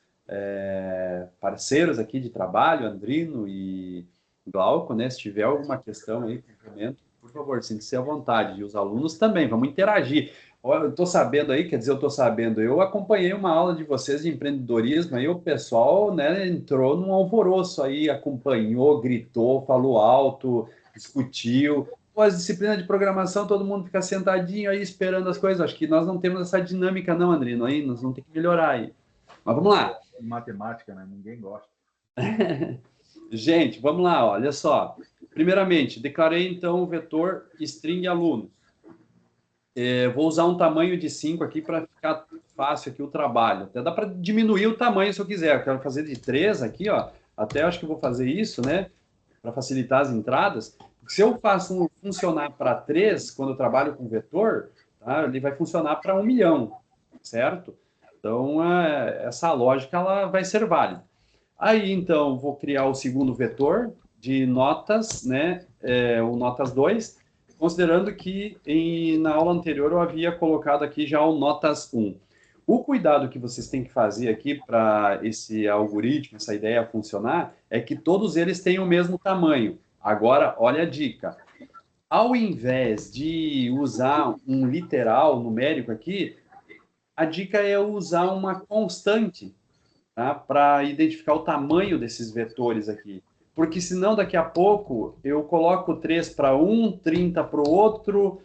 parceiros aqui de trabalho, Andrino e Glauco, né? Se tiver alguma questão aí, complemento, por favor, sinta-se à vontade. E os alunos também, vamos interagir. Olha, eu estou sabendo aí, quer dizer, eu acompanhei uma aula de vocês de empreendedorismo, aí o pessoal, né, entrou num alvoroço aí, acompanhou, gritou, falou alto, discutiu. Pô, as disciplinas de programação, todo mundo fica sentadinho aí esperando as coisas. Acho que nós não temos essa dinâmica não, Andrino, aí nós vamos ter que melhorar aí. Mas vamos lá. Matemática, né? Ninguém gosta. Gente, vamos lá, olha só. Primeiramente, declarei então o vetor string alunos. Vou usar um tamanho de 5 aqui para ficar fácil aqui o trabalho. Até dá para diminuir o tamanho se eu quiser. Eu quero fazer de 3 aqui, ó. Até acho que eu vou fazer isso, né? Para facilitar as entradas. Se eu faço funcionar para 3, quando eu trabalho com vetor, tá? Ele vai funcionar para 1 milhão, certo? Então, essa lógica ela vai ser válida. Aí, então, vou criar o segundo vetor de notas, né? O notas 2, considerando que na aula anterior eu havia colocado aqui já o notas 1. O cuidado que vocês têm que fazer aqui para esse algoritmo, essa ideia funcionar, é que todos eles tenham o mesmo tamanho. Agora, olha a dica. Ao invés de usar um literal numérico aqui, a dica é usar uma constante, tá? Para identificar o tamanho desses vetores aqui. Porque senão daqui a pouco eu coloco 3 para um, 30 para o outro,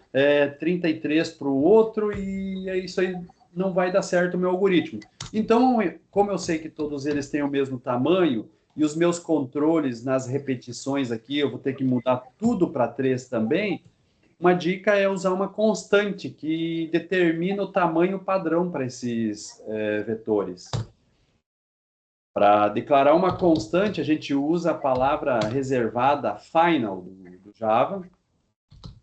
33 para o outro, e isso aí não vai dar certo o meu algoritmo. Então, como eu sei que todos eles têm o mesmo tamanho, e os meus controles nas repetições aqui, eu vou ter que mudar tudo para 3 também, uma dica é usar uma constante que determina o tamanho padrão para esses vetores. Para declarar uma constante, a gente usa a palavra reservada final do Java,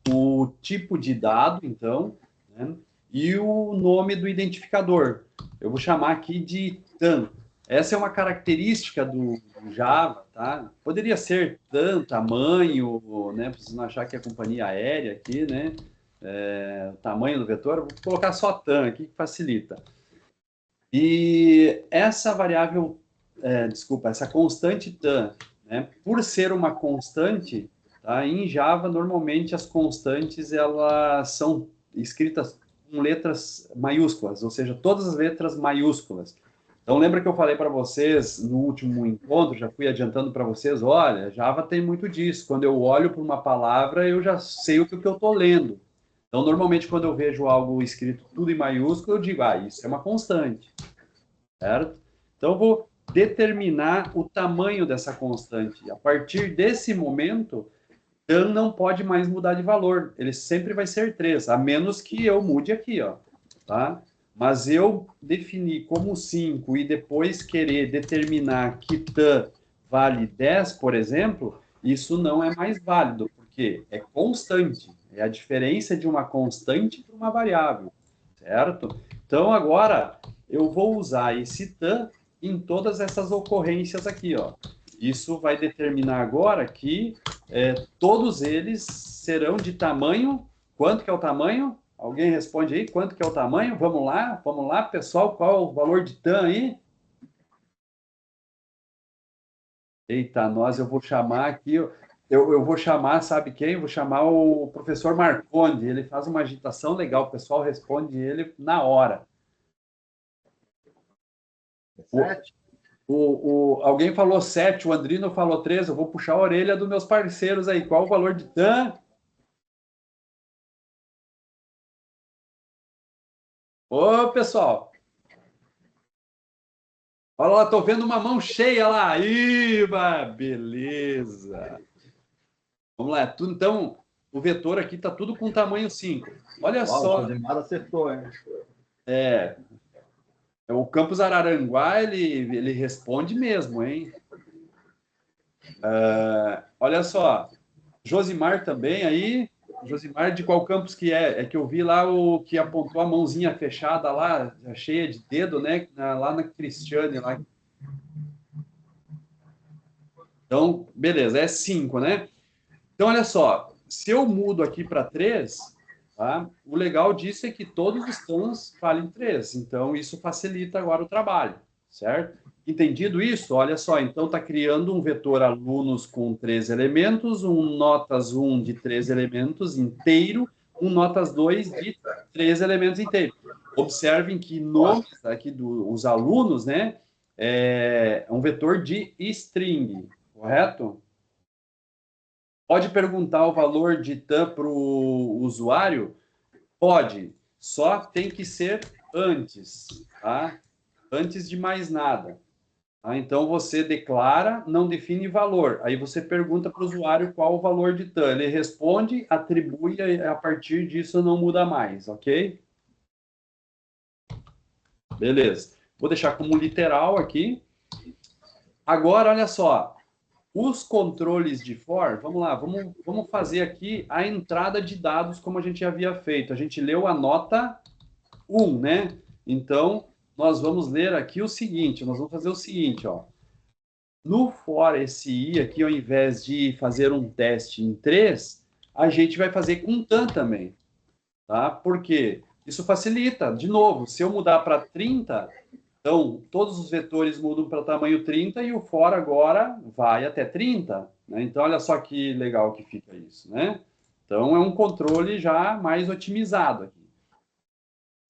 o tipo de dado, então, né, e o nome do identificador. Eu vou chamar aqui de TAM. Essa é uma característica do Java, tá? Poderia ser TAM, tamanho, né? Para vocês não achar que é companhia aérea aqui, né? O tamanho do vetor, eu vou colocar só TAM aqui, que facilita. E essa variável essa constante TAM, né? Por ser uma constante, tá? Em Java, normalmente as constantes elas são escritas com letras maiúsculas, ou seja, todas as letras maiúsculas. Então, lembra que eu falei para vocês no último encontro, já fui adiantando para vocês, olha, Java tem muito disso. Quando eu olho para uma palavra, eu já sei o que eu estou lendo. Então, normalmente, quando eu vejo algo escrito tudo em maiúsculo, eu digo, isso é uma constante, certo? Então, eu vou determinar o tamanho dessa constante. A partir desse momento, TAM não pode mais mudar de valor. Ele sempre vai ser 3, a menos que eu mude aqui, ó, tá? Mas eu definir como 5 e depois querer determinar que TAM vale 10, por exemplo, isso não é mais válido, porque é constante. É a diferença de uma constante para uma variável, certo? Então, agora, eu vou usar esse TAM em todas essas ocorrências aqui, ó. Isso vai determinar agora que todos eles serão de tamanho. Quanto que é o tamanho? Alguém responde aí, quanto que é o tamanho? Vamos lá, pessoal, qual é o valor de TAM aí? Eita, eu vou chamar aqui, eu vou chamar, sabe quem? Eu vou chamar o professor Marconde, ele faz uma agitação legal, o pessoal responde ele na hora. 7. Alguém falou 7, o Andrino falou 3. Eu vou puxar a orelha dos meus parceiros aí. Qual o valor de TAM? Ô, pessoal. Olha lá, tô vendo uma mão cheia lá. Iba, beleza. Vamos lá. Então, o vetor aqui tá tudo com tamanho 5. Olha só. O Josimar acertou, hein? O Campus Araranguá, ele responde mesmo, hein? Olha só. Josimar também aí. Josimar, de qual campus que é? É que eu vi lá o que apontou a mãozinha fechada lá, cheia de dedo, né? Lá na Cristiane. Lá. Então, beleza, é 5, né? Então, olha só. Se eu mudo aqui para 3, tá? O legal disso é que todos os tons valem 3. Então, isso facilita agora o trabalho, certo? Entendido isso? Olha só, então está criando um vetor alunos com 3 elementos, um notas 1 de 3 elementos inteiro, um notas 2 de 3 elementos inteiro. Observem que nomes aqui dos alunos, né, é um vetor de string, correto? Pode perguntar o valor de TAM para o usuário? Pode, só tem que ser antes, tá? Antes de mais nada. Então, você declara, não define valor. Aí você pergunta para o usuário qual o valor de TAM. Ele responde, atribui, e a partir disso não muda mais, ok? Beleza. Vou deixar como literal aqui. Agora, olha só. Os controles de for, vamos lá, vamos fazer aqui a entrada de dados como a gente havia feito. A gente leu a nota 1, né? Então, nós vamos ler aqui o seguinte, nós vamos fazer o seguinte, ó. No for SI aqui, ao invés de fazer um teste em 3, a gente vai fazer com TAM também, tá? Por quê? Isso facilita. De novo, se eu mudar para 30, então todos os vetores mudam para tamanho 30 e o for agora vai até 30, né? Então, olha só que legal que fica isso, né? Então, é um controle já mais otimizado aqui.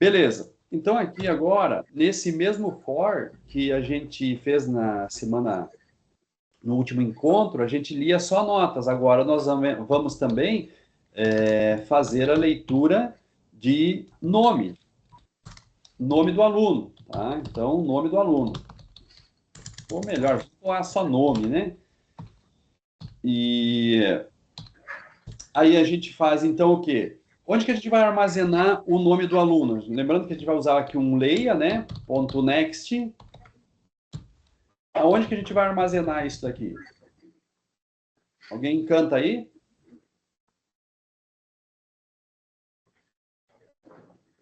Beleza. Então, aqui agora, nesse mesmo for que a gente fez no último encontro, a gente lia só notas. Agora, nós vamos também fazer a leitura de nome do aluno, tá? Então, o nome do aluno. Ou melhor, vou falar só nome, né? E aí a gente faz, então, o quê? Onde que a gente vai armazenar o nome do aluno? Lembrando que a gente vai usar aqui um leia, né? .next. Aonde que a gente vai armazenar isso daqui? Alguém canta aí?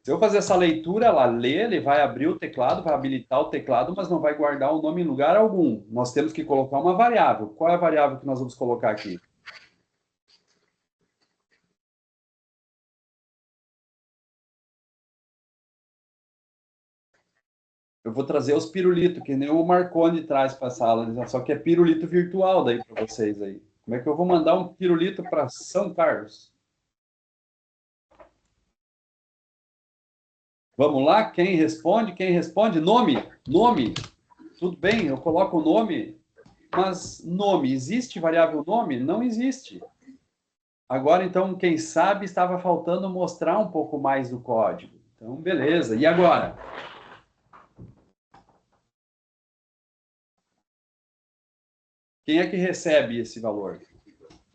Se eu fazer essa leitura, ela lê, ele vai abrir o teclado, vai habilitar o teclado, mas não vai guardar o nome em lugar algum. Nós temos que colocar uma variável. Qual é a variável que nós vamos colocar aqui? Eu vou trazer os pirulitos, que nem o Marconi traz para a sala, só que é pirulito virtual daí para vocês aí. Como é que eu vou mandar um pirulito para São Carlos? Vamos lá? Quem responde? Quem responde? Nome? Nome? Tudo bem, eu coloco o nome, mas nome, existe variável nome? Não existe. Agora, então, quem sabe estava faltando mostrar um pouco mais do código. Então, beleza. E agora? Quem é que recebe esse valor?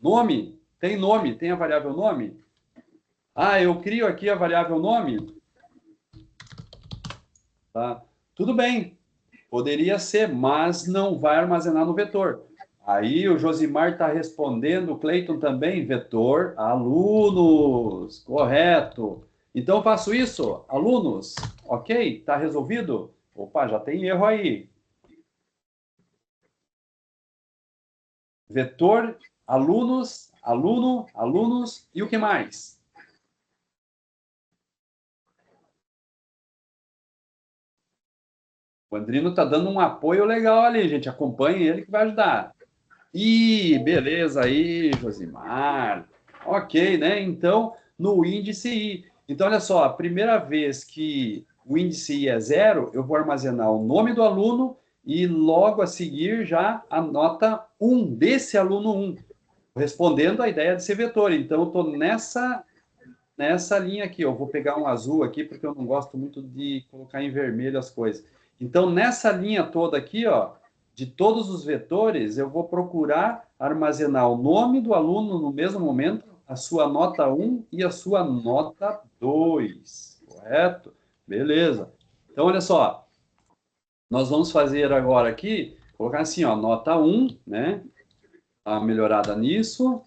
Nome? Tem a variável nome? Ah, eu crio aqui a variável nome? Tá? Tudo bem, poderia ser, mas não vai armazenar no vetor. Aí o Josimar está respondendo, o Cleiton também, vetor alunos, correto. Então faço isso, alunos, ok? Está resolvido? Opa, já tem erro aí. Vetor, alunos, aluno, alunos, e o que mais? O Andrino está dando um apoio legal ali, gente. Acompanhe ele que vai ajudar. Ih, beleza aí, Josimar. Ok, né? Então, no índice I. Então, olha só, a primeira vez que o índice I é 0, eu vou armazenar o nome do aluno e logo a seguir já a nota 1 desse aluno 1, respondendo à ideia de ser vetor. Então, eu estou nessa linha aqui. Eu vou pegar um azul aqui, porque eu não gosto muito de colocar em vermelho as coisas. Então, nessa linha toda aqui, ó, de todos os vetores, eu vou procurar armazenar o nome do aluno no mesmo momento, a sua nota 1 e a sua nota 2. Correto? Beleza. Então, olha só. Nós vamos fazer agora aqui, colocar assim, ó, nota 1, né? Tá melhorada nisso.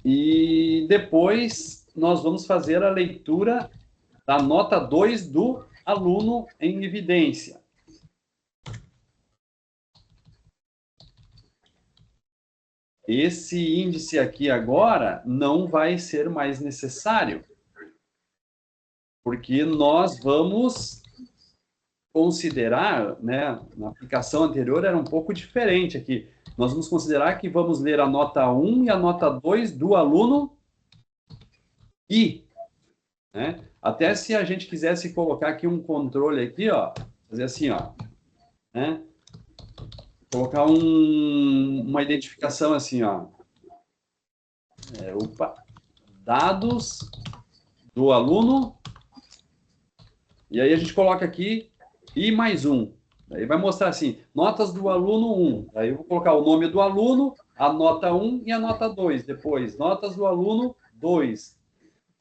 E depois nós vamos fazer a leitura da nota 2 do aluno em evidência. Esse índice aqui agora não vai ser mais necessário, porque nós vamos considerar, né, na aplicação anterior era um pouco diferente aqui. Nós vamos considerar que vamos ler a nota 1 e a nota 2 do aluno I, né? Até se a gente quisesse colocar aqui um controle aqui, ó, fazer assim, ó, né? Colocar uma identificação assim, ó. Dados do aluno. E aí a gente coloca aqui I mais 1. Aí vai mostrar assim, notas do aluno 1. Aí eu vou colocar o nome do aluno, a nota 1 e a nota 2. Depois, notas do aluno 2.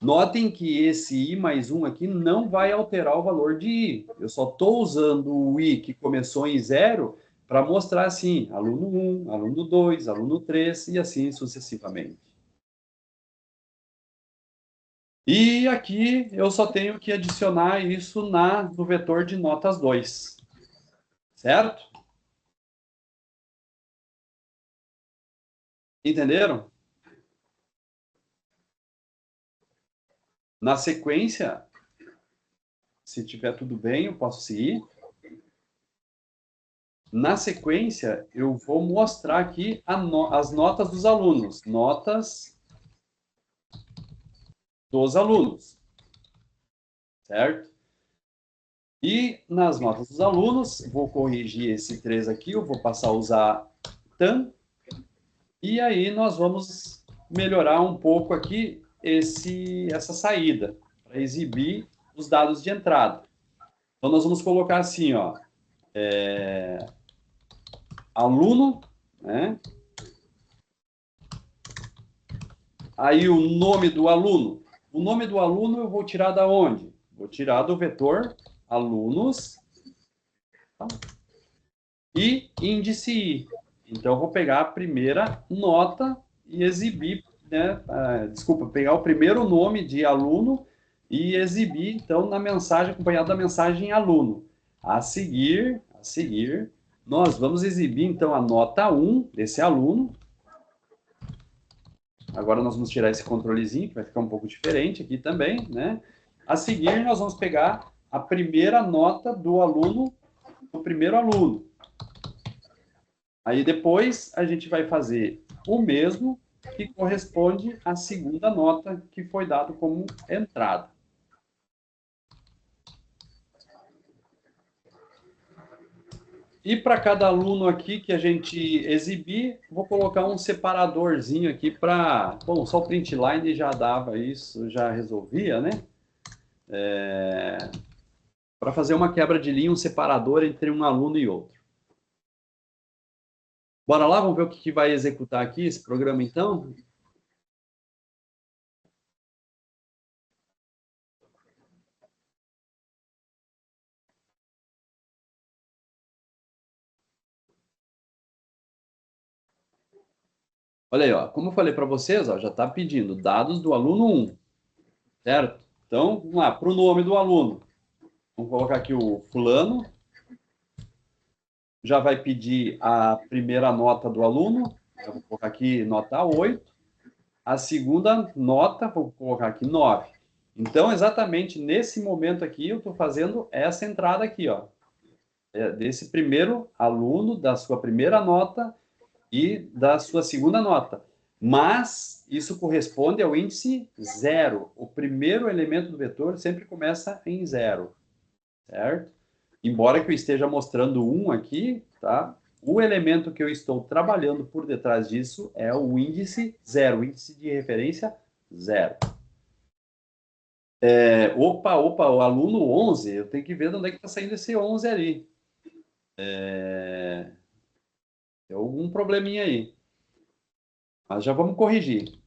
Notem que esse I mais 1 aqui não vai alterar o valor de I. Eu só estou usando o I que começou em 0 para mostrar assim, aluno 1, aluno 2, aluno 3 e assim sucessivamente. E aqui eu só tenho que adicionar isso no vetor de notas 2. Certo? Entenderam? Na sequência, se tiver tudo bem, eu posso seguir. Na sequência, eu vou mostrar aqui as notas dos alunos. Notas dos alunos. Certo? E nas notas dos alunos, vou corrigir esse 3 aqui, eu vou passar a usar TAM. E aí nós vamos melhorar um pouco aqui essa saída, para exibir os dados de entrada. Então, nós vamos colocar assim, ó, aluno, né? Aí o nome do aluno. O nome do aluno eu vou tirar da onde? Vou tirar do vetor alunos, tá? E índice I. Então, eu vou pegar a primeira nota e exibir, né? Pegar o primeiro nome de aluno e exibir, então, na mensagem, acompanhado da mensagem aluno. A seguir, nós vamos exibir, então, a nota 1 desse aluno. Agora, nós vamos tirar esse controlezinho, que vai ficar um pouco diferente aqui também, né? A seguir, nós vamos pegar a primeira nota do aluno, do primeiro aluno. Aí, depois, a gente vai fazer o mesmo que corresponde à segunda nota que foi dado como entrada. E para cada aluno aqui que a gente exibir, vou colocar um separadorzinho aqui para... Bom, só o print line já dava isso, já resolvia, né? Para fazer uma quebra de linha, um separador entre um aluno e outro. Bora lá, vamos ver o que vai executar aqui esse programa, então? Olha aí, ó, como eu falei para vocês, ó, já está pedindo dados do aluno 1, certo? Então, vamos lá, para o nome do aluno. Vamos colocar aqui o fulano. Já vai pedir a primeira nota do aluno. Eu vou colocar aqui nota 8. A segunda nota, vou colocar aqui 9. Então, exatamente nesse momento aqui, eu estou fazendo essa entrada aqui, ó. Desse primeiro aluno, da sua primeira nota e da sua segunda nota. Mas isso corresponde ao índice 0. O primeiro elemento do vetor sempre começa em 0, certo? Embora que eu esteja mostrando 1 aqui, tá? O elemento que eu estou trabalhando por detrás disso é o índice 0, o índice de referência 0. Opa, o aluno 11, eu tenho que ver de onde é que está saindo esse 11 ali. Tem algum probleminha aí. Mas já vamos corrigir.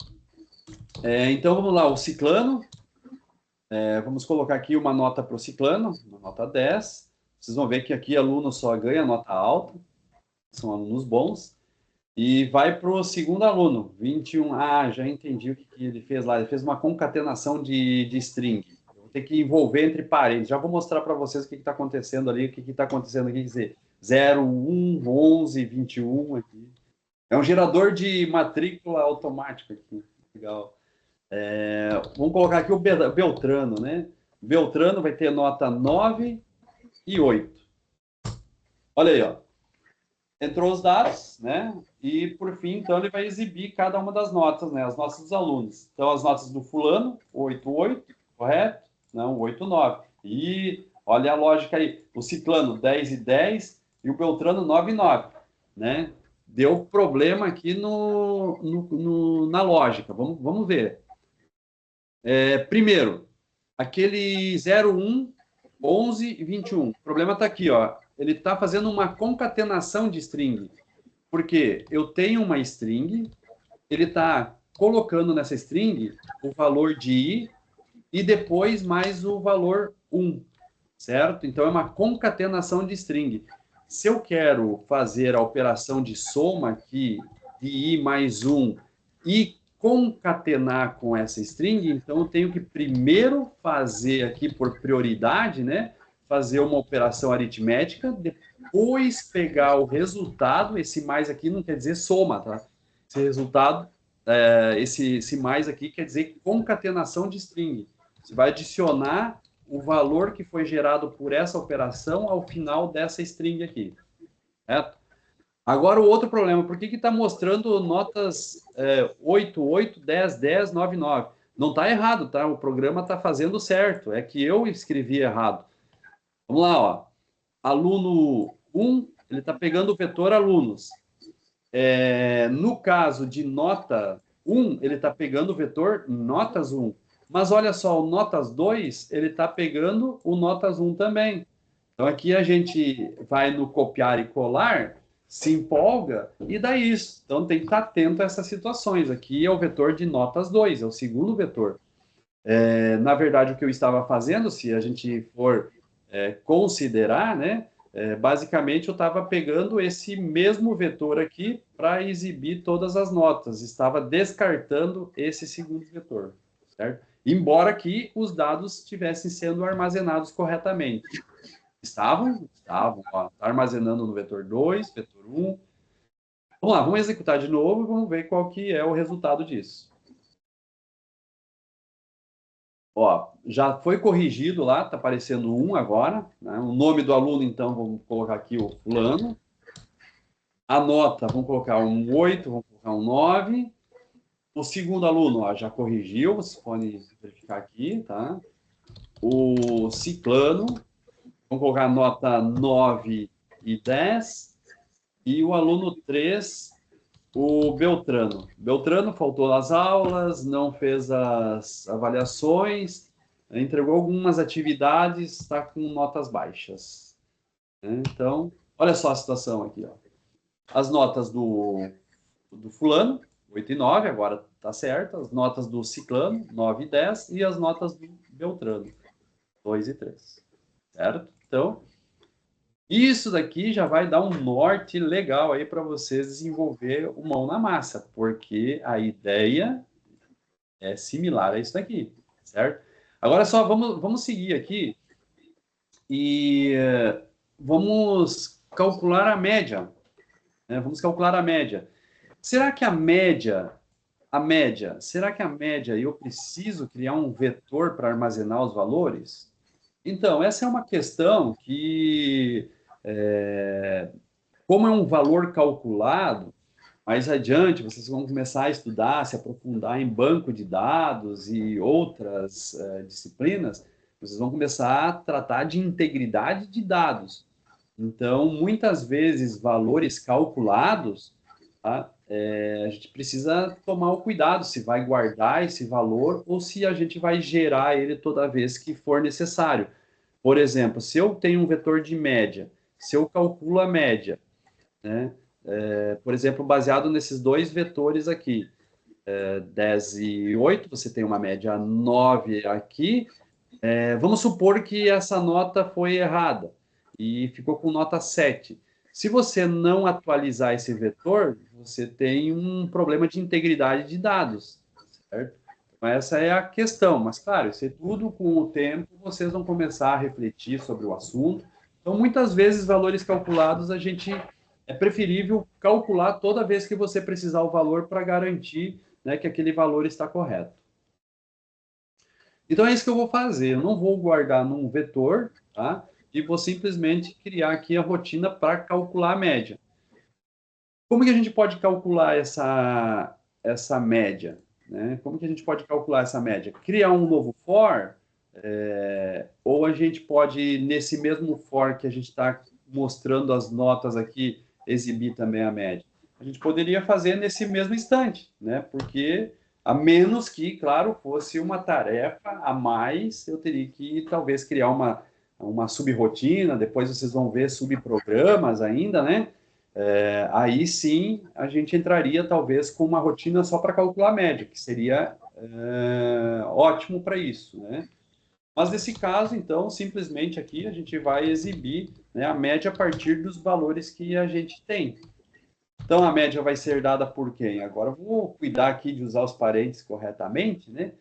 Então, vamos lá, o ciclano. Vamos colocar aqui uma nota para o ciclano, uma nota 10. Vocês vão ver que aqui aluno só ganha nota alta. São alunos bons. E vai para o segundo aluno, 21. Ah, já entendi o que ele fez lá. Ele fez uma concatenação de string. Eu vou ter que envolver entre parênteses. Já vou mostrar para vocês o que está acontecendo ali, o que está acontecendo aqui. Quer dizer, 0, 1, 11, 21 aqui. É um gerador de matrícula automático aqui. Legal. Vamos colocar aqui o Beltrano, né? Beltrano vai ter nota 9 e 8. Olha aí, ó. Entrou os dados, né? E, por fim, então, ele vai exibir cada uma das notas, né? As notas dos alunos. Então, as notas do fulano, 8,8, correto? Não, 8,9. E olha a lógica aí. O ciclano, 10 e 10, e o Beltrano, 9 e 9, né? Deu problema aqui na lógica. Vamos ver. Primeiro, aquele 0, 1, 11 e 21. O problema está aqui, ó. Ele está fazendo uma concatenação de string. Porque eu tenho uma string, ele está colocando nessa string o valor de i e depois mais o valor 1, certo? Então, é uma concatenação de string. Se eu quero fazer a operação de soma aqui, de i mais 1, e concatenar com essa string, então eu tenho que primeiro fazer aqui por prioridade, né? Fazer uma operação aritmética, depois pegar o resultado, esse mais aqui não quer dizer soma, tá? Esse resultado, esse mais aqui quer dizer concatenação de string. Você vai adicionar o valor que foi gerado por essa operação ao final dessa string aqui, certo? Agora, o outro problema, por que está mostrando notas 8, 8, 10, 10, 9, 9? Não está errado, tá? O programa está fazendo certo, é que eu escrevi errado. Vamos lá, ó. Aluno 1, ele está pegando o vetor alunos. No caso de nota 1, ele está pegando o vetor notas 1. Mas olha só, o notas 2, ele está pegando o notas 1 também. Então, aqui a gente vai no copiar e colar, se empolga e dá isso. Então, tem que estar atento a essas situações. Aqui é o vetor de notas 2, é o segundo vetor. Na verdade, o que eu estava fazendo, se a gente for considerar, né, basicamente eu estava pegando esse mesmo vetor aqui para exibir todas as notas. Estava descartando esse segundo vetor, certo? Embora aqui os dados estivessem sendo armazenados corretamente. Estavam, ó, tá armazenando no vetor 2, vetor 1. Vamos lá, vamos executar de novo e vamos ver qual que é o resultado disso. Ó, já foi corrigido lá, está aparecendo 1 agora, né? O nome do aluno, então, vamos colocar aqui o fulano. A nota, vamos colocar um 8, vamos colocar um 9. O segundo aluno, ó, já corrigiu, vocês podem verificar aqui, tá? O ciclano, vamos colocar a nota 9 e 10. E o aluno 3, o Beltrano. Beltrano faltou nas aulas, não fez as avaliações, entregou algumas atividades, está com notas baixas. Então, olha só a situação aqui, ó. As notas do fulano, 8 e 9, agora está certo. As notas do ciclano, 9 e 10. E as notas do Beltrano, 2 e 3. Certo? Então, isso daqui já vai dar um norte legal aí para vocês desenvolver o mão na massa, porque a ideia é similar a isso daqui, certo? Agora só vamos seguir aqui e vamos calcular a média, né? Vamos calcular a média. Será que será que a média eu preciso criar um vetor para armazenar os valores? Então, essa é uma questão que, como é um valor calculado, Mais adiante, vocês vão começar a estudar, se aprofundar em banco de dados e outras disciplinas, vocês vão começar a tratar de integridade de dados. Então, muitas vezes, valores calculados, tá? A gente precisa tomar o cuidado se vai guardar esse valor ou se a gente vai gerar ele toda vez que for necessário. Por exemplo, se eu tenho um vetor de média, se eu calculo a média, né? Por exemplo, baseado nesses dois vetores aqui, 10 e 8, você tem uma média 9 aqui. Vamos supor que essa nota foi errada e ficou com nota 7. Se você não atualizar esse vetor, você tem um problema de integridade de dados, certo? Então, essa é a questão. Mas, claro, isso é tudo com o tempo, vocês vão começar a refletir sobre o assunto. Então, muitas vezes, valores calculados, é preferível calcular toda vez que você precisar o valor para garantir, né, que aquele valor está correto. Então é isso que eu vou fazer. Eu não vou guardar num vetor, tá? E vou simplesmente criar aqui a rotina para calcular a média. Como que a gente pode calcular essa média? Né? Como que a gente pode calcular essa média? Criar um novo for, ou a gente pode, nesse mesmo for que a gente está mostrando as notas aqui, exibir também a média. A gente poderia fazer nesse mesmo instante, né? Porque, a menos que, claro, fosse uma tarefa a mais, eu teria que, talvez, criar uma subrotina, depois vocês vão ver subprogramas ainda, né? Aí sim, a gente entraria, talvez, com uma rotina só para calcular a média, que seria ótimo para isso, né? Mas nesse caso, então, simplesmente aqui a gente vai exibir, né, a média a partir dos valores que a gente tem. Então, a média vai ser dada por quem? Agora, eu vou cuidar aqui de usar os parênteses corretamente, né?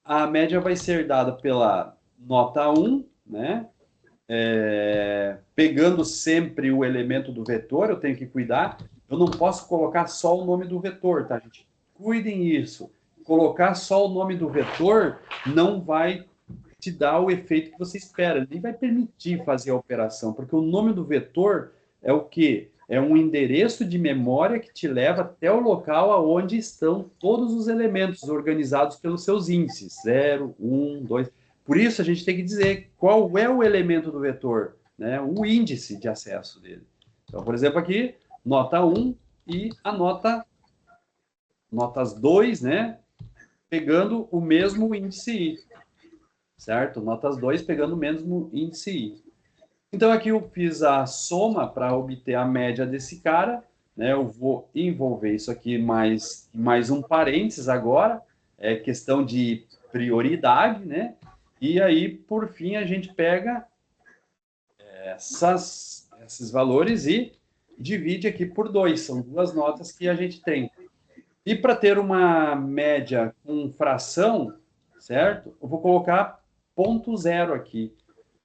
A média vai ser dada pela nota 1, né? Pegando sempre o elemento do vetor, eu tenho que cuidar. Eu não posso colocar só o nome do vetor, tá, gente? Cuidem isso. Colocar só o nome do vetor não vai te dar o efeito que você espera. Ele nem vai permitir fazer a operação, porque o nome do vetor é o quê? É um endereço de memória que te leva até o local aonde estão todos os elementos organizados pelos seus índices. 0, 1, 2. Por isso, a gente tem que dizer qual é o elemento do vetor, né? O índice de acesso dele. Então, por exemplo, aqui, nota 1 e a notas 2, né? Pegando o mesmo índice I, certo? Notas 2 pegando o mesmo índice I. Então, aqui eu fiz a soma para obter a média desse cara, né? Eu vou envolver isso aqui mais um parênteses agora, é questão de prioridade, né? E aí, por fim, a gente pega esses valores e divide aqui por 2. São duas notas que a gente tem. E para ter uma média com fração, certo? Eu vou colocar 0,0 aqui,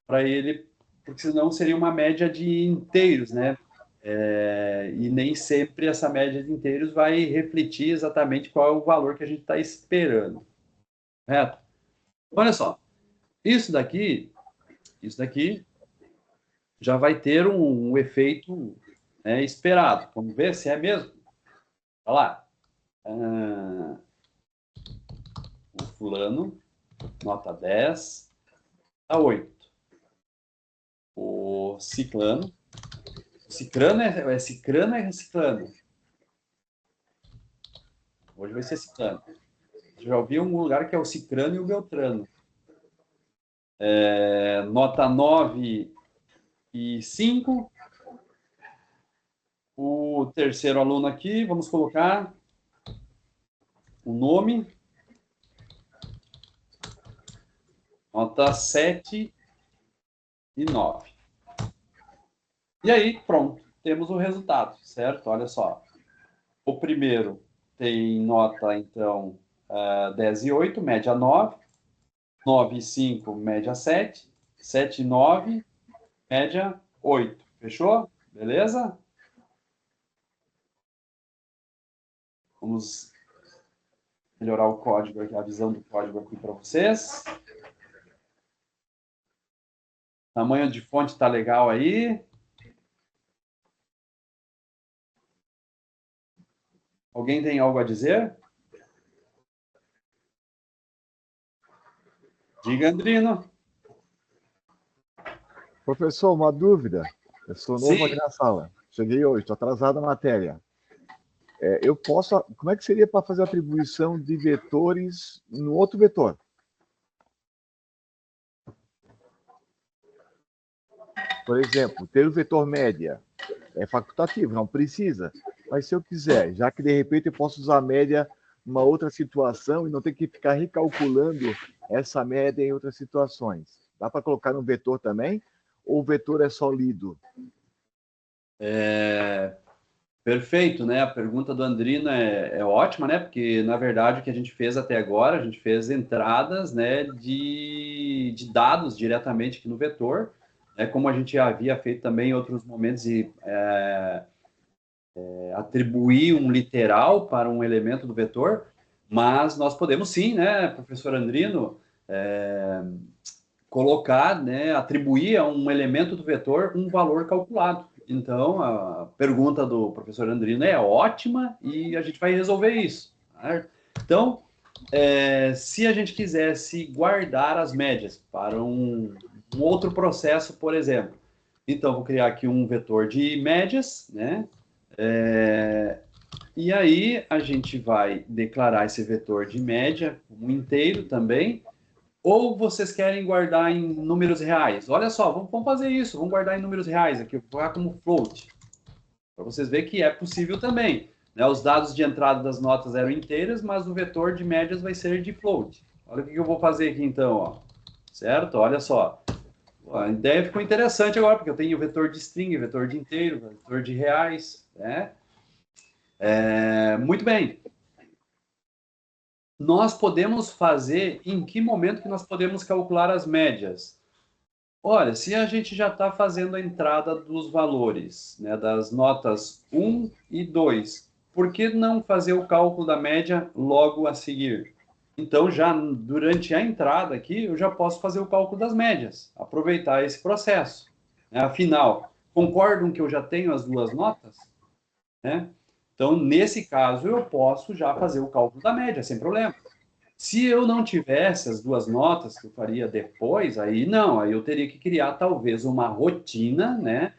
para ele, porque senão seria uma média de inteiros, né? E nem sempre essa média de inteiros vai refletir exatamente qual é o valor que a gente está esperando. Correto? Olha só, isso daqui já vai ter um efeito, né, esperado. Vamos ver se é mesmo. Olha lá. O fulano, nota 10, a 8. O ciclano. Ciclano é ciclano. Hoje vai ser ciclano. Já ouvi em um lugar que é o ciclano e o beltrano. Nota 9 e 5. O terceiro aluno aqui, vamos colocar o nome. Nota 7 e 9. E aí, pronto, temos o resultado, certo? Olha só. O primeiro tem nota, então, 10 e 8, média 9. 9 e 5, média 7. 7 e 9, média 8. Fechou? Beleza? Vamos melhorar o código aqui, a visão do código aqui para vocês. Tamanho de fonte está legal aí. Alguém tem algo a dizer? Diga, Andrino. Professor, uma dúvida. Eu sou novo Sim. aqui na sala. Cheguei hoje, estou atrasado na matéria. Eu posso... Como é que seria para fazer a atribuição de vetores no outro vetor? Por exemplo, ter o vetor média é facultativo, não precisa. Mas se eu quiser, já que de repente eu posso usar a média numa outra situação e não ter que ficar recalculando essa média em outras situações. Dá para colocar no vetor também? Ou o vetor é só lido? Perfeito, né? A pergunta do Andrino é ótima, né? Porque, na verdade, o que a gente fez até agora, a gente fez entradas, né, de dados diretamente aqui no vetor, né? Como a gente já havia feito também em outros momentos, e atribuir um literal para um elemento do vetor, mas nós podemos sim, né, professor Andrino, colocar, né, atribuir a um elemento do vetor um valor calculado. Então, a pergunta do professor Andrino é ótima e a gente vai resolver isso. Certo? Então, se a gente quisesse guardar as médias para um outro processo, por exemplo, então vou criar aqui um vetor de médias, né? E aí a gente vai declarar esse vetor de média como inteiro também, ou vocês querem guardar em números reais? Olha só, vamos fazer isso, vamos guardar em números reais aqui, vou colocar como float, para vocês verem que é possível também. Né? Os dados de entrada das notas eram inteiras, mas o vetor de médias vai ser de float. Olha o que eu vou fazer aqui então, ó. Certo? Olha só. A ideia ficou interessante agora, porque eu tenho o vetor de string, vetor de inteiro, vetor de reais, né? Muito bem. Nós podemos fazer, em que momento que nós podemos calcular as médias? Olha, se a gente já está fazendo a entrada dos valores, né, das notas 1 e 2, por que não fazer o cálculo da média logo a seguir? Então, já durante a entrada aqui, eu já posso fazer o cálculo das médias, aproveitar esse processo. Né? Afinal, concordam que eu já tenho as duas notas? Né? Então, nesse caso, eu posso já fazer o cálculo da média, sem problema. Se eu não tivesse as duas notas que eu faria depois, aí não, aí eu teria que criar talvez uma rotina, né,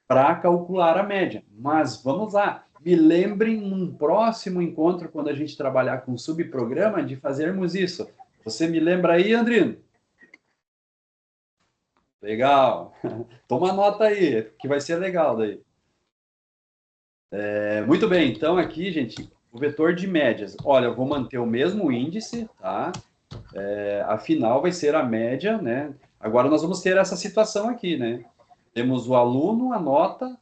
para calcular a média. Mas vamos lá, me lembrem num próximo encontro, quando a gente trabalhar com subprograma, de fazermos isso. Você me lembra aí, Andrino? Legal. Toma nota aí, que vai ser legal daí. Muito bem, então aqui, gente, o vetor de médias. Olha, eu vou manter o mesmo índice, tá? Afinal, vai ser a média, né? Agora nós vamos ter essa situação aqui, né? Temos o aluno, a nota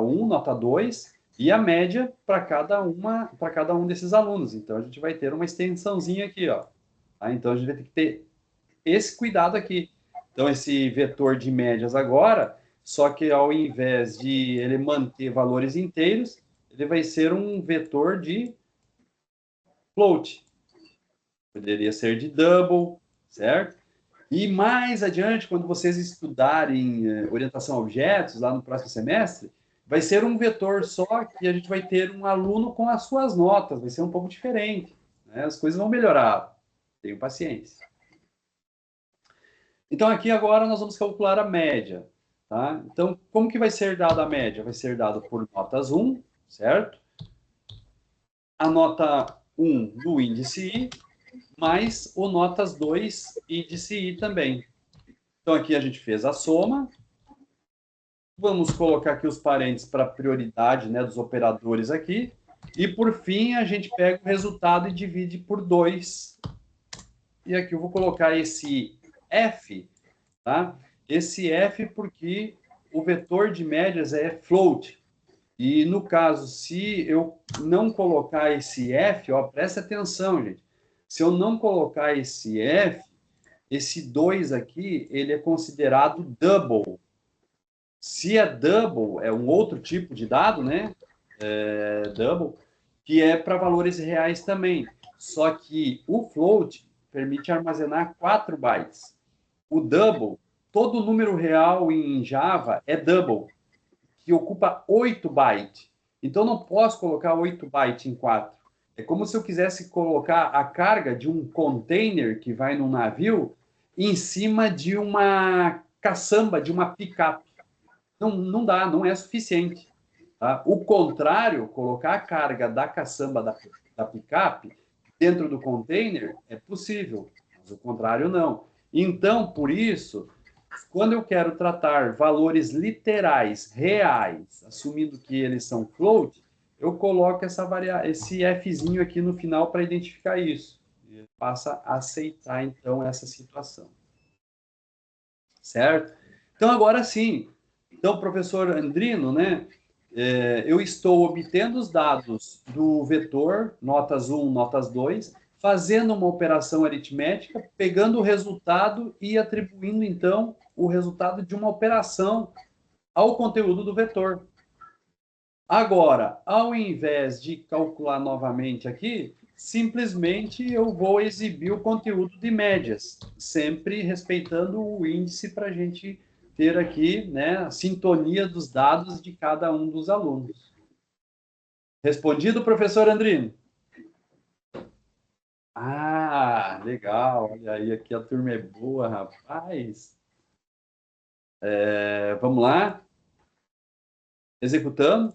1, nota 2, e a média para cada um desses alunos. Então, a gente vai ter uma extensãozinha aqui, ó. Tá? Então, a gente vai ter que ter esse cuidado aqui. Então, esse vetor de médias agora, só que ao invés de ele manter valores inteiros, ele vai ser um vetor de float. Poderia ser de double, certo? E mais adiante, quando vocês estudarem orientação a objetos, lá no próximo semestre, vai ser um vetor só que a gente vai ter um aluno com as suas notas, vai ser um pouco diferente. Né? As coisas vão melhorar. Tenham paciência. Então, aqui agora nós vamos calcular a média. Tá? Então, como que vai ser dada a média? Vai ser dado por notas 1, certo? A nota 1 do índice I, mais o notas 2 índice I também. Então, aqui a gente fez a soma. Vamos colocar aqui os parênteses para prioridade, né, dos operadores aqui. E, por fim, a gente pega o resultado e divide por 2. E aqui eu vou colocar esse F, tá? Esse F porque o vetor de médias é float. E, no caso, se eu não colocar esse F, ó, presta atenção, gente. Se eu não colocar esse F, esse 2 aqui, ele é considerado double. Se é double, é um outro tipo de dado, né? Double, que é para valores reais também. Só que o float permite armazenar 4 bytes. O double, todo número real em Java é double, que ocupa 8 bytes. Então, não posso colocar 8 bytes em 4. É como se eu quisesse colocar a carga de um container que vai num navio em cima de uma caçamba, de uma picape. Não dá, não é suficiente. Tá? O contrário, colocar a carga da caçamba da picape dentro do container é possível, mas o contrário não. Então, por isso, quando eu quero tratar valores literais, reais, assumindo que eles são float, eu coloco esse fzinho aqui no final para identificar isso. E ele passa a aceitar, então, essa situação. Certo? Então, agora sim. Então, professor Andrino, né? Eu estou obtendo os dados do vetor, notas 1, notas 2, fazendo uma operação aritmética, pegando o resultado e atribuindo, então, o resultado de uma operação ao conteúdo do vetor. Agora, ao invés de calcular novamente aqui, simplesmente eu vou exibir o conteúdo de médias, sempre respeitando o índice para a gente ter aqui, né, a sintonia dos dados de cada um dos alunos. Respondido, professor Andrino? Ah, legal. Olha aí, aqui a turma é boa, rapaz. Vamos lá? Executando.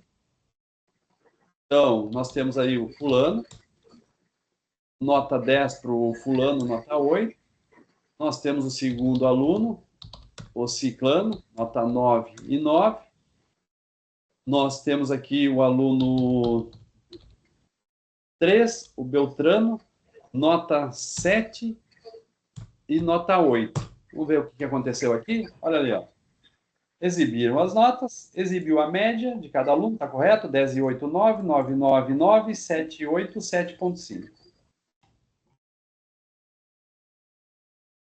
Então, nós temos aí o fulano, nota 10 para o fulano, nota 8. Nós temos o segundo aluno, o ciclano, nota 9 e 9. Nós temos aqui o aluno 3, o Beltrano, nota 7 e nota 8. Vamos ver o que aconteceu aqui? Olha ali, ó. Exibiram as notas, exibiu a média de cada aluno, está correto? 10 e 8, 9, 9, 9, 9, 7, 8, 7,5.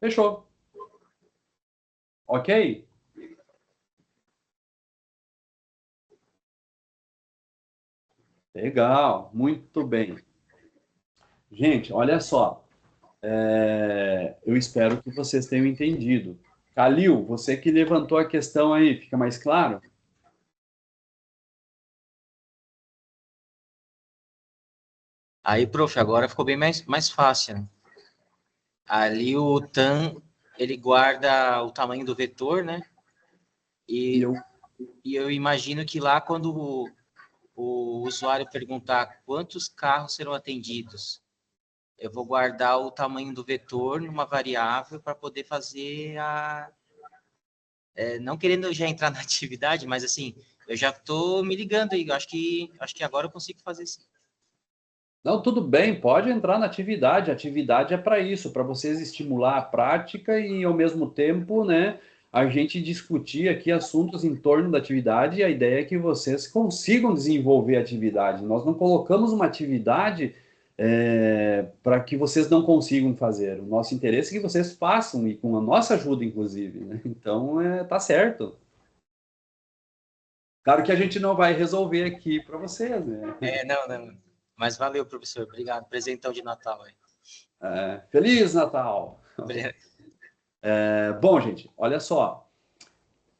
Fechou. Ok? Legal, muito bem. Gente, olha só. Eu espero que vocês tenham entendido. Calil, você que levantou a questão aí, fica mais claro? Aí, prof, agora ficou bem mais fácil, né? Ali o TAM, ele guarda o tamanho do vetor, né? E eu, E eu imagino que lá, quando o usuário perguntar quantos carros serão atendidos, eu vou guardar o tamanho do vetor numa variável para poder fazer não querendo já entrar na atividade, mas assim, eu já estou me ligando aí. Acho que agora eu consigo fazer sim. não, tudo bem, pode entrar na atividade. A atividade é para isso, para vocês estimular a prática e, ao mesmo tempo, né, a gente discutir aqui assuntos em torno da atividade. E a ideia é que vocês consigam desenvolver a atividade. Nós não colocamos uma atividade para que vocês não consigam fazer. O nosso interesse é que vocês façam, e com a nossa ajuda, inclusive, né? Então, tá certo. Claro que a gente não vai resolver aqui para vocês, né? Não. Mas valeu, professor. Obrigado. Presentão de Natal aí. Feliz Natal! Bom, gente, olha só.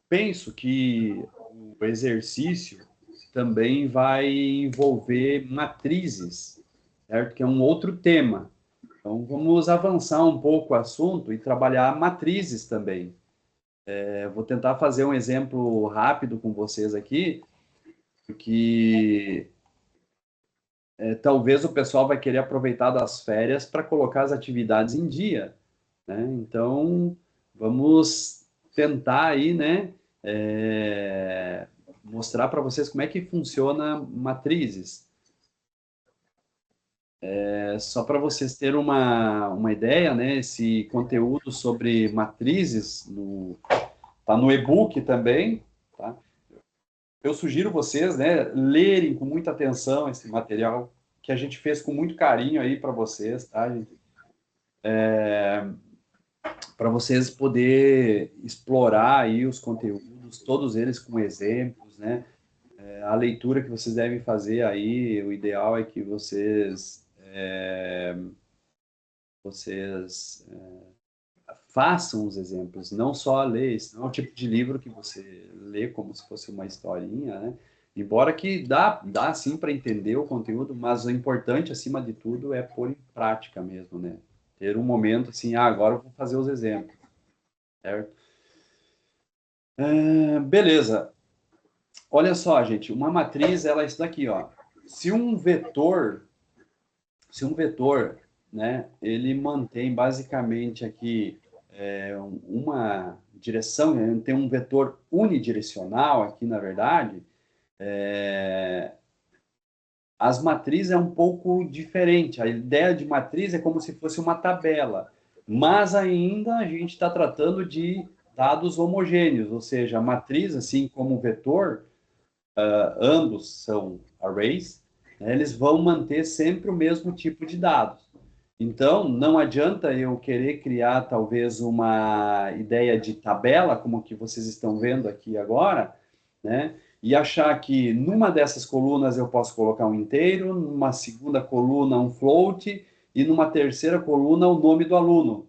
Penso que o exercício também vai envolver matrizes, certo? Que é um outro tema. Então, vamos avançar um pouco o assunto e trabalhar matrizes também. Vou tentar fazer um exemplo rápido com vocês aqui, porque talvez o pessoal vai querer aproveitar das férias para colocar as atividades em dia, né? Então, vamos tentar aí, né, mostrar para vocês como é que funciona matrizes. Só para vocês terem uma ideia, né, esse conteúdo sobre matrizes tá no e-book também, tá? Eu sugiro vocês, né, lerem com muita atenção esse material que a gente fez com muito carinho aí para vocês, tá, gente? Para vocês poder explorar aí os conteúdos, todos eles com exemplos, né? A leitura que vocês devem fazer aí, o ideal é que vocês façam os exemplos, não só ler, esse não é o tipo de livro que você lê como se fosse uma historinha, né? Embora que dá sim para entender o conteúdo, mas o importante, acima de tudo, é pôr em prática mesmo, né? Ter um momento assim, agora eu vou fazer os exemplos, certo? Beleza. Olha só, gente, uma matriz, ela é isso daqui, ó. Se um vetor, né, ele mantém basicamente aqui uma direção, né, tem um vetor unidirecional aqui, na verdade, as matrizes é um pouco diferente. A ideia de matriz é como se fosse uma tabela, mas ainda a gente está tratando de dados homogêneos, ou seja, a matriz, assim como o vetor, ambos são arrays, né, eles vão manter sempre o mesmo tipo de dados. Então, não adianta eu querer criar talvez uma ideia de tabela, como que vocês estão vendo aqui agora, né? E achar que numa dessas colunas eu posso colocar um inteiro, numa segunda coluna um float e numa terceira coluna o nome do aluno,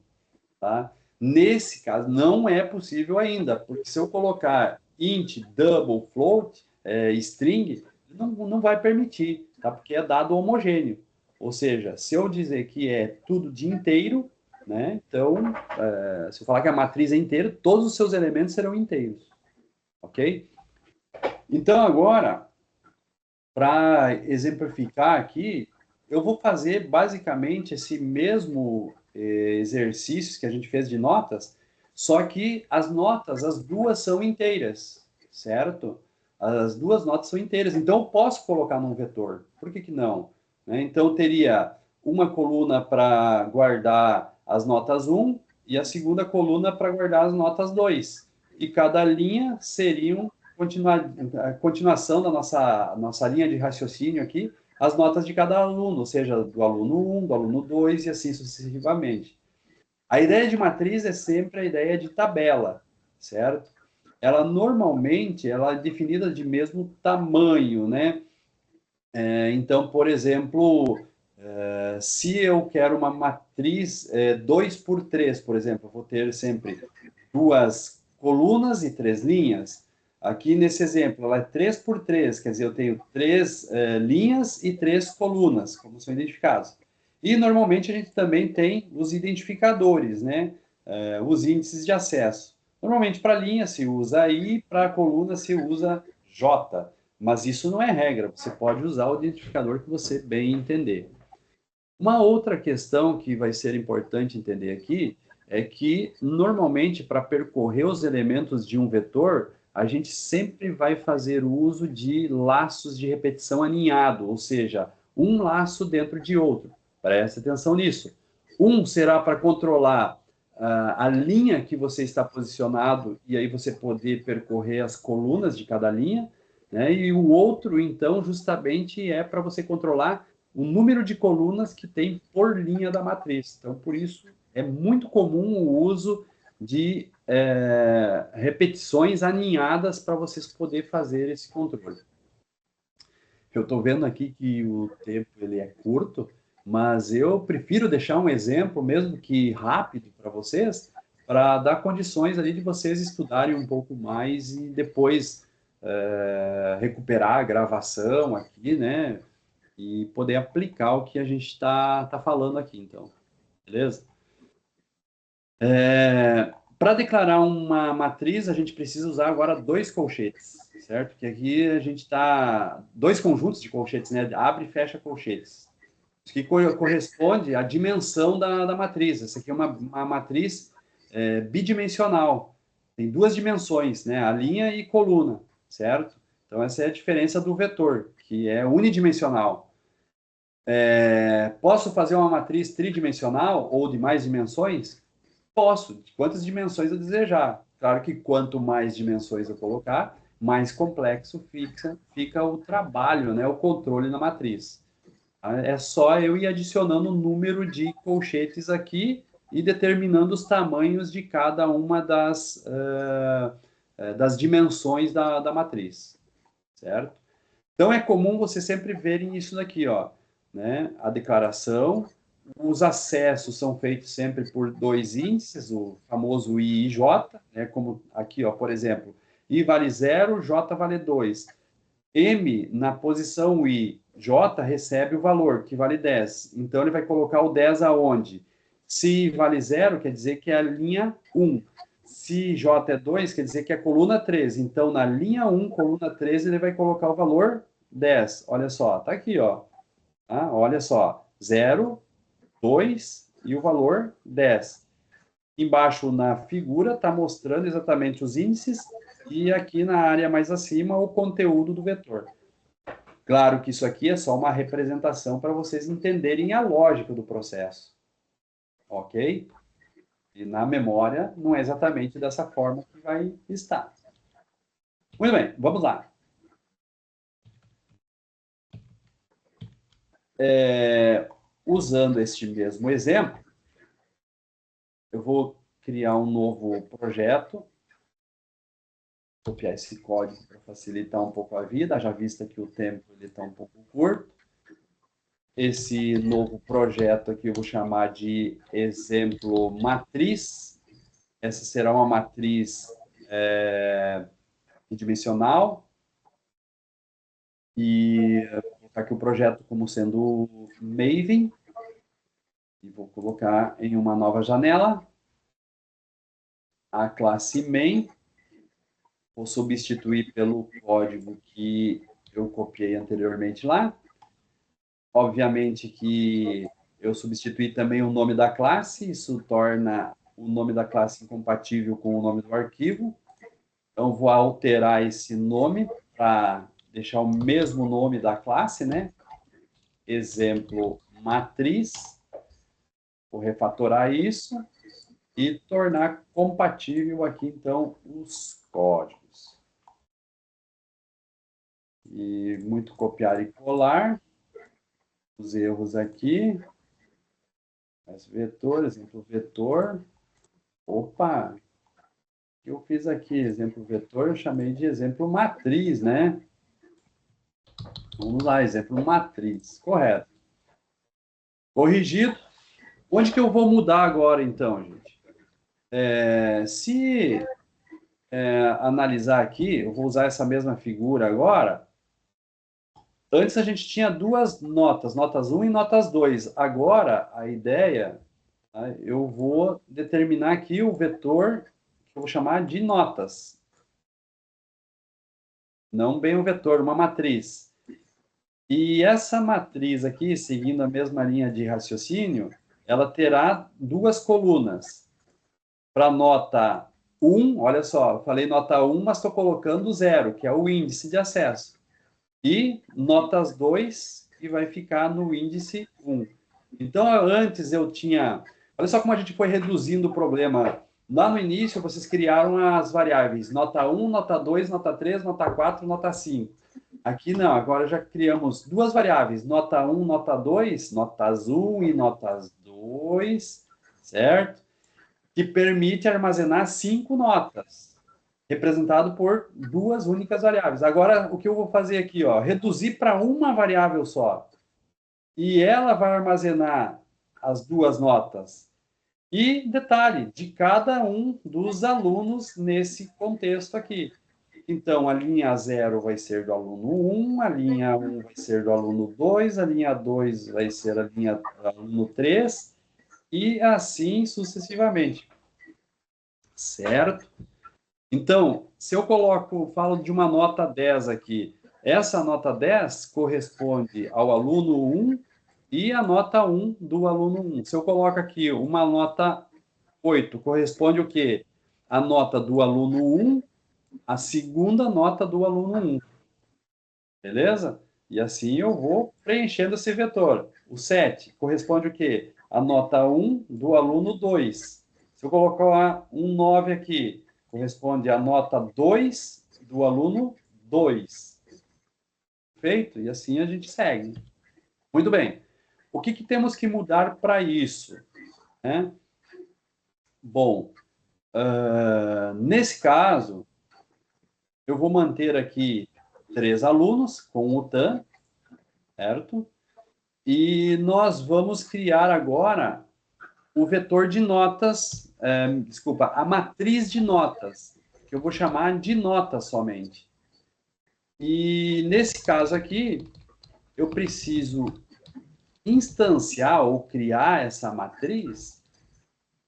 tá? Nesse caso, não é possível ainda, porque se eu colocar int, double, float, string, não vai permitir, tá? Porque é dado homogêneo. Ou seja, se eu dizer que é tudo de inteiro, né? Então, se eu falar que a matriz é inteira, todos os seus elementos serão inteiros, ok? Então, agora, para exemplificar aqui, eu vou fazer basicamente esse mesmo exercício que a gente fez de notas, só que as notas, as duas são inteiras, certo? As duas notas são inteiras, então eu posso colocar num vetor. Por que que não? Né? Então, eu teria uma coluna para guardar as notas 1 e a segunda coluna para guardar as notas 2. E cada linha seria a continuação da nossa linha de raciocínio aqui, as notas de cada aluno, ou seja, do aluno 1, do aluno 2 e assim sucessivamente. A ideia de matriz é sempre a ideia de tabela, certo? Ela normalmente ela é definida de mesmo tamanho, né? Então, por exemplo, se eu quero uma matriz 2 por 3, por exemplo, eu vou ter sempre duas colunas e 3 linhas. Aqui nesse exemplo, ela é 3 por 3, quer dizer, eu tenho 3 linhas e 3 colunas, como são identificados. E normalmente a gente também tem os identificadores, né? Os índices de acesso. Normalmente para linha se usa I, para coluna se usa J, mas isso não é regra, você pode usar o identificador que você bem entender. Uma outra questão que vai ser importante entender aqui é que, normalmente, para percorrer os elementos de um vetor, a gente sempre vai fazer uso de laços de repetição aninhado, ou seja, um laço dentro de outro. Preste atenção nisso. Um será para controlar a linha que você está posicionado e aí você poder percorrer as colunas de cada linha, né? E o outro, então, justamente é para você controlar o número de colunas que tem por linha da matriz. Então, por isso, é muito comum o uso de repetições aninhadas para vocês poderem fazer esse controle. Eu estou vendo aqui que o tempo ele é curto, mas eu prefiro deixar um exemplo, mesmo que rápido para vocês, para dar condições ali de vocês estudarem um pouco mais e depois recuperar a gravação aqui, né? E poder aplicar o que a gente está falando aqui, então. Beleza? Para declarar uma matriz, a gente precisa usar agora dois colchetes, certo? Que aqui a gente está... Dois conjuntos de colchetes, né? Abre e fecha colchetes. Isso que corresponde à dimensão da matriz. Essa aqui é uma matriz bidimensional. Tem duas dimensões, né? A linha e coluna, certo? Então, essa é a diferença do vetor, que é unidimensional. Posso fazer uma matriz tridimensional ou de mais dimensões? Posso, de quantas dimensões eu desejar. Claro que quanto mais dimensões eu colocar, mais complexo fica o trabalho, né, o controle na matriz. É só eu ir adicionando o número de colchetes aqui e determinando os tamanhos de cada uma das dimensões da matriz, certo? Então, é comum você sempre verem isso daqui, ó, né? A declaração, os acessos são feitos sempre por dois índices, o famoso I e J, né? Como aqui, ó, por exemplo, I vale 0, J vale 2. M na posição I, J recebe o valor, que vale 10. Então, ele vai colocar o 10 aonde? Se vale 0, quer dizer que é a linha 1. Se J é 2, quer dizer que é a coluna 13. Então, na linha 1, coluna 13, ele vai colocar o valor 10. Olha só, tá aqui, ó. Ah, olha só, 0, 2 e o valor 10. Embaixo na figura está mostrando exatamente os índices e aqui na área mais acima o conteúdo do vetor. Claro que isso aqui é só uma representação para vocês entenderem a lógica do processo. Ok? E na memória não é exatamente dessa forma que vai estar. Muito bem, vamos lá. Usando este mesmo exemplo, eu vou criar um novo projeto, copiar esse código para facilitar um pouco a vida, já vista que o tempo está um pouco curto. Esse novo projeto aqui eu vou chamar de exemplo matriz. Essa será uma matriz bidimensional. E vou colocar aqui o projeto como sendo Maven. E vou colocar em uma nova janela a classe main. Vou substituir pelo código que eu copiei anteriormente lá. Obviamente que eu substituí também o nome da classe, isso torna o nome da classe incompatível com o nome do arquivo. Então, vou alterar esse nome para deixar o mesmo nome da classe, né? Exemplo matriz. Vou refatorar isso e tornar compatível aqui, então, os códigos. E muito copiar e colar. Os erros aqui. As vetor, exemplo vetor. Opa! O que eu fiz aqui? Exemplo vetor, eu chamei de exemplo matriz, né? Vamos lá, exemplo matriz. Correto. Corrigido. Onde que eu vou mudar agora, então, gente? Se analisar aqui, eu vou usar essa mesma figura agora. Antes a gente tinha duas notas, notas 1 e notas 2. Agora, a ideia, tá, eu vou determinar aqui o vetor que eu vou chamar de notas. Não bem um vetor, uma matriz. E essa matriz aqui, seguindo a mesma linha de raciocínio, ela terá duas colunas. Para nota 1, olha só, eu falei nota 1, mas estou colocando 0, que é o índice de acesso. E notas 2, que vai ficar no índice 1. Então, antes eu tinha... Olha só como a gente foi reduzindo o problema. Lá no início, vocês criaram as variáveis nota 1, nota 2, nota 3, nota 4, nota 5. Aqui não, agora já criamos duas variáveis, nota 1, nota 2, notas 1 e notas 2, certo? Que permite armazenar 5 notas, representado por duas únicas variáveis. Agora, o que eu vou fazer aqui, ó, reduzir para uma variável só. E ela vai armazenar as duas notas. E, detalhe, de cada um dos alunos nesse contexto aqui. Então, a linha 0 vai ser do aluno 1, a linha 1 vai ser do aluno 2, a linha 2 vai ser a linha do aluno 3, e assim sucessivamente. Certo? Então, se eu falo de uma nota 10 aqui, essa nota 10 corresponde ao aluno 1 e a nota 1 do aluno 1. Se eu coloco aqui uma nota 8, corresponde o quê? A nota do aluno 1, a segunda nota do aluno 1. Beleza? E assim eu vou preenchendo esse vetor. O 7 corresponde o quê? A nota 1 do aluno 2. Se eu colocar um 9 aqui, corresponde à nota 2 do aluno 2. Perfeito? E assim a gente segue. Muito bem. O que temos que mudar para isso? Né? Bom, nesse caso, eu vou manter aqui 3 alunos com o TAM, certo? E nós vamos criar agora o vetor de notas, a matriz de notas, que eu vou chamar de notas somente. E nesse caso aqui, eu preciso instanciar ou criar essa matriz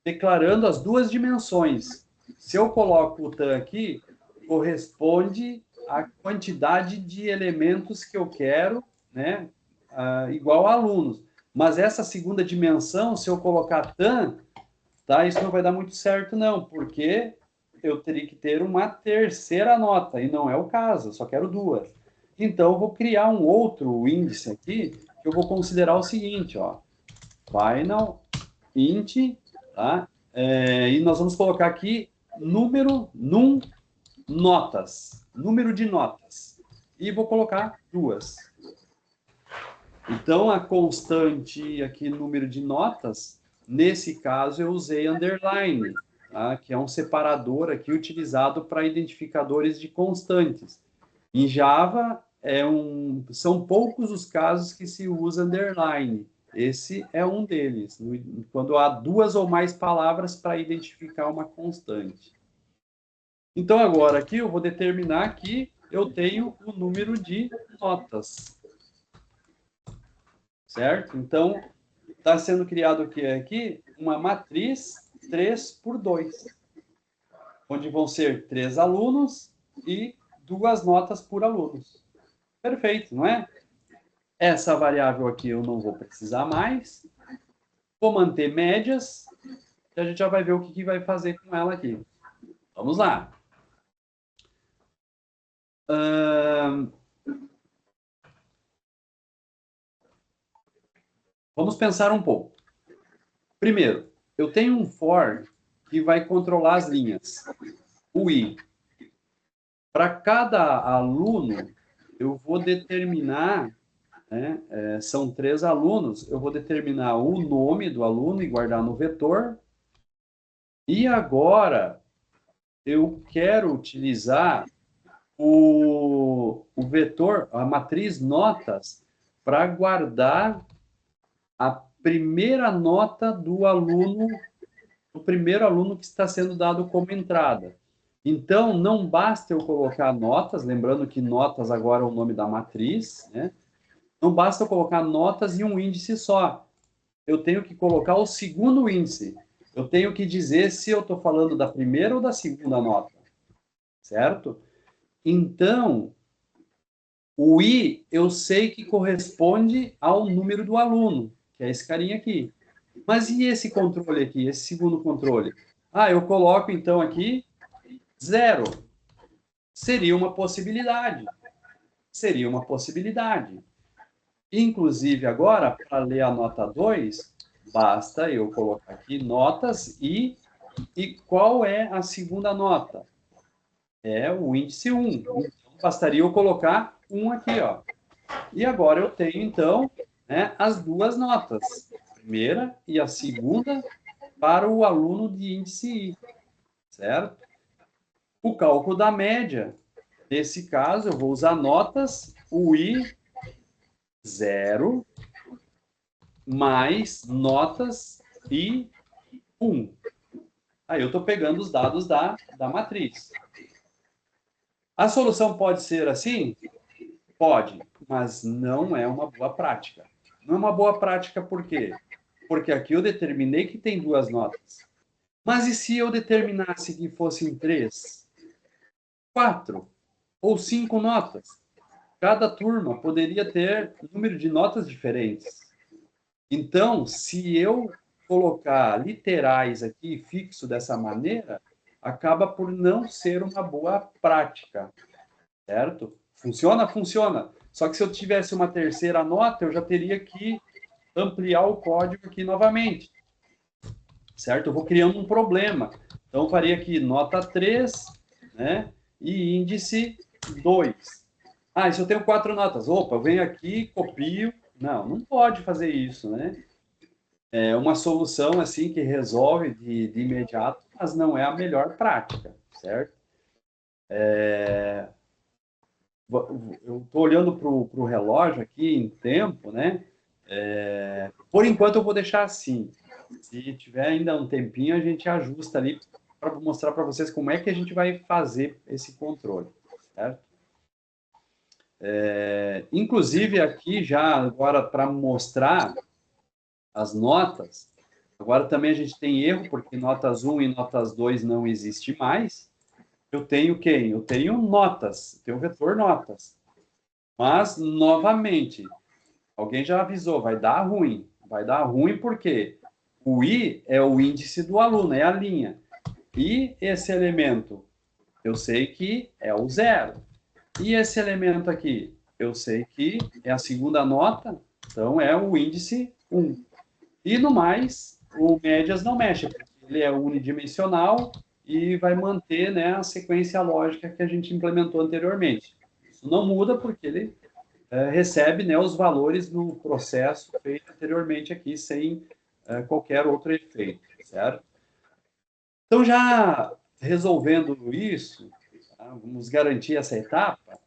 declarando as duas dimensões. Se eu coloco o TAN aqui, corresponde à quantidade de elementos que eu quero, né, igual a alunos. Mas essa segunda dimensão, se eu colocar TAN, tá, isso não vai dar muito certo não, porque eu teria que ter uma terceira nota, e não é o caso, eu só quero duas. Então, eu vou criar um outro índice aqui, que eu vou considerar o seguinte, ó, final int, tá? E nós vamos colocar aqui número, num, notas, número de notas. E vou colocar duas. Então, a constante aqui, número de notas, nesse caso eu usei underline, tá? Que é um separador aqui utilizado para identificadores de constantes. Em Java, são poucos os casos que se usa underline. Esse é um deles, quando há duas ou mais palavras para identificar uma constante. Então, agora aqui eu vou determinar que eu tenho o número de notas. Certo? Então, está sendo criado o que aqui? Uma matriz 3 por 2, onde vão ser 3 alunos e 2 notas por alunos. Perfeito, não é? Essa variável aqui eu não vou precisar mais. Vou manter médias, e a gente já vai ver o que vai fazer com ela aqui. Vamos lá. Vamos pensar um pouco. Primeiro, eu tenho um for que vai controlar as linhas. O i. Para cada aluno, eu vou determinar, né, são 3 alunos, eu vou determinar o nome do aluno e guardar no vetor. E agora, eu quero utilizar o vetor, a matriz notas, para guardar a primeira nota do aluno, o primeiro aluno que está sendo dado como entrada. Então, não basta eu colocar notas, lembrando que notas agora é o nome da matriz, né? Não basta eu colocar notas em um índice só. Eu tenho que colocar o segundo índice. Eu tenho que dizer se eu estou falando da primeira ou da segunda nota. Certo? Então, o i eu sei que corresponde ao número do aluno, que é esse carinha aqui. Mas e esse controle aqui, esse segundo controle? Eu coloco então aqui 0. Seria uma possibilidade. Seria uma possibilidade. Inclusive, agora, para ler a nota 2, basta eu colocar aqui notas e qual é a segunda nota? É o índice 1. Então, bastaria eu colocar 1 aqui, ó. E agora eu tenho, então, né, as duas notas. A primeira e a segunda para o aluno de índice I. Certo? O cálculo da média. Nesse caso, eu vou usar notas, o I 0 mais notas I 1. Aí eu estou pegando os dados da matriz. A solução pode ser assim? Pode, mas não é uma boa prática. Não é uma boa prática por quê? Porque aqui eu determinei que tem duas notas. Mas e se eu determinasse que fossem 3, 4 ou 5 notas? Cada turma poderia ter número de notas diferentes. Então, se eu colocar literais aqui fixo dessa maneira, acaba por não ser uma boa prática, certo? Funciona? Funciona. Só que se eu tivesse uma terceira nota, eu já teria que ampliar o código aqui novamente, certo? Eu vou criando um problema. Então, eu faria aqui nota 3, né? E índice 2. E se eu tenho 4 notas? Opa, eu venho aqui, copio. Não pode fazer isso, né? É uma solução assim que resolve de imediato, mas não é a melhor prática, certo? Eu estou olhando para o relógio aqui em tempo, né? Por enquanto eu vou deixar assim. Se tiver ainda um tempinho, a gente ajusta ali para mostrar para vocês como é que a gente vai fazer esse controle, certo? Inclusive aqui já agora para mostrar as notas, agora também a gente tem erro, porque notas 1 e notas 2 não existe mais. Eu tenho quem? Eu tenho notas, tenho o vetor notas. Mas, novamente, alguém já avisou, vai dar ruim. Vai dar ruim porque o I é o índice do aluno, é a linha. E esse elemento, eu sei que é o 0. E esse elemento aqui, eu sei que é a segunda nota, então é o índice 1. E no mais, o médias não mexe, porque ele é unidimensional e vai manter, né, a sequência lógica que a gente implementou anteriormente. Isso não muda porque ele recebe, né, os valores do processo feito anteriormente aqui, sem qualquer outro efeito, certo? Então, já resolvendo isso, tá, vamos garantir essa etapa,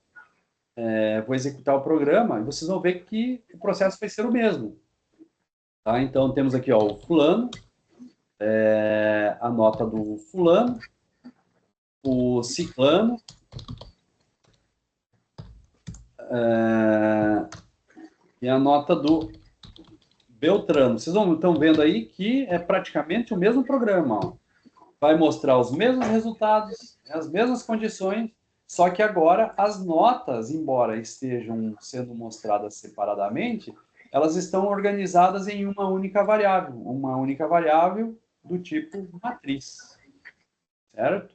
vou executar o programa e vocês vão ver que o processo vai ser o mesmo. Tá? Então, temos aqui ó, o fulano, a nota do fulano, o ciclano, e a nota do Beltrano. Vocês estão vendo aí que é praticamente o mesmo programa. Ó. Vai mostrar os mesmos resultados, as mesmas condições, só que agora as notas, embora estejam sendo mostradas separadamente, elas estão organizadas em uma única variável do tipo matriz, certo?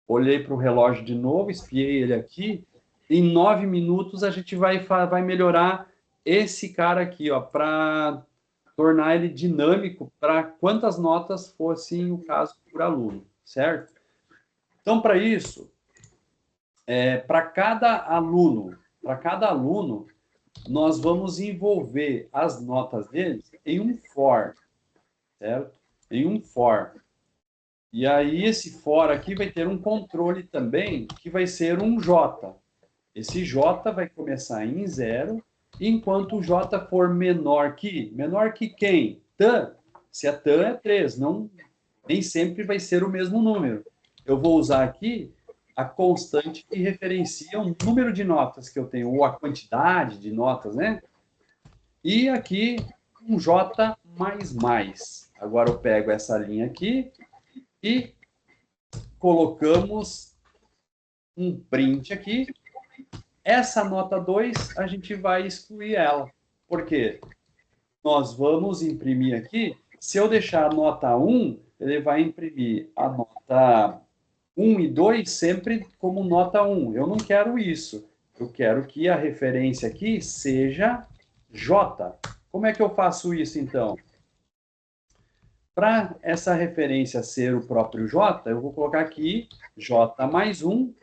Olhei para o relógio de novo, espiei ele aqui, em 9 minutos a gente vai melhorar esse cara aqui, ó, para tornar ele dinâmico para quantas notas fossem o caso por aluno, certo? Então, para isso, para cada aluno, nós vamos envolver as notas deles em um for, certo? Em um for. E aí, esse for aqui vai ter um controle também, que vai ser um J. Esse J vai começar em 0, enquanto o J for menor que quem? Tan. Se a tan é 3, nem sempre vai ser o mesmo número. Eu vou usar aqui a constante que referencia o número de notas que eu tenho, ou a quantidade de notas, né? E aqui, um J mais. Agora eu pego essa linha aqui e colocamos um print aqui. Essa nota 2, a gente vai excluir ela. Por quê? Nós vamos imprimir aqui, se eu deixar a nota 1, ele vai imprimir a nota 1 e 2 sempre como nota 1. Eu não quero isso. Eu quero que a referência aqui seja J. Como é que eu faço isso, então? Para essa referência ser o próprio J, eu vou colocar aqui J mais 1,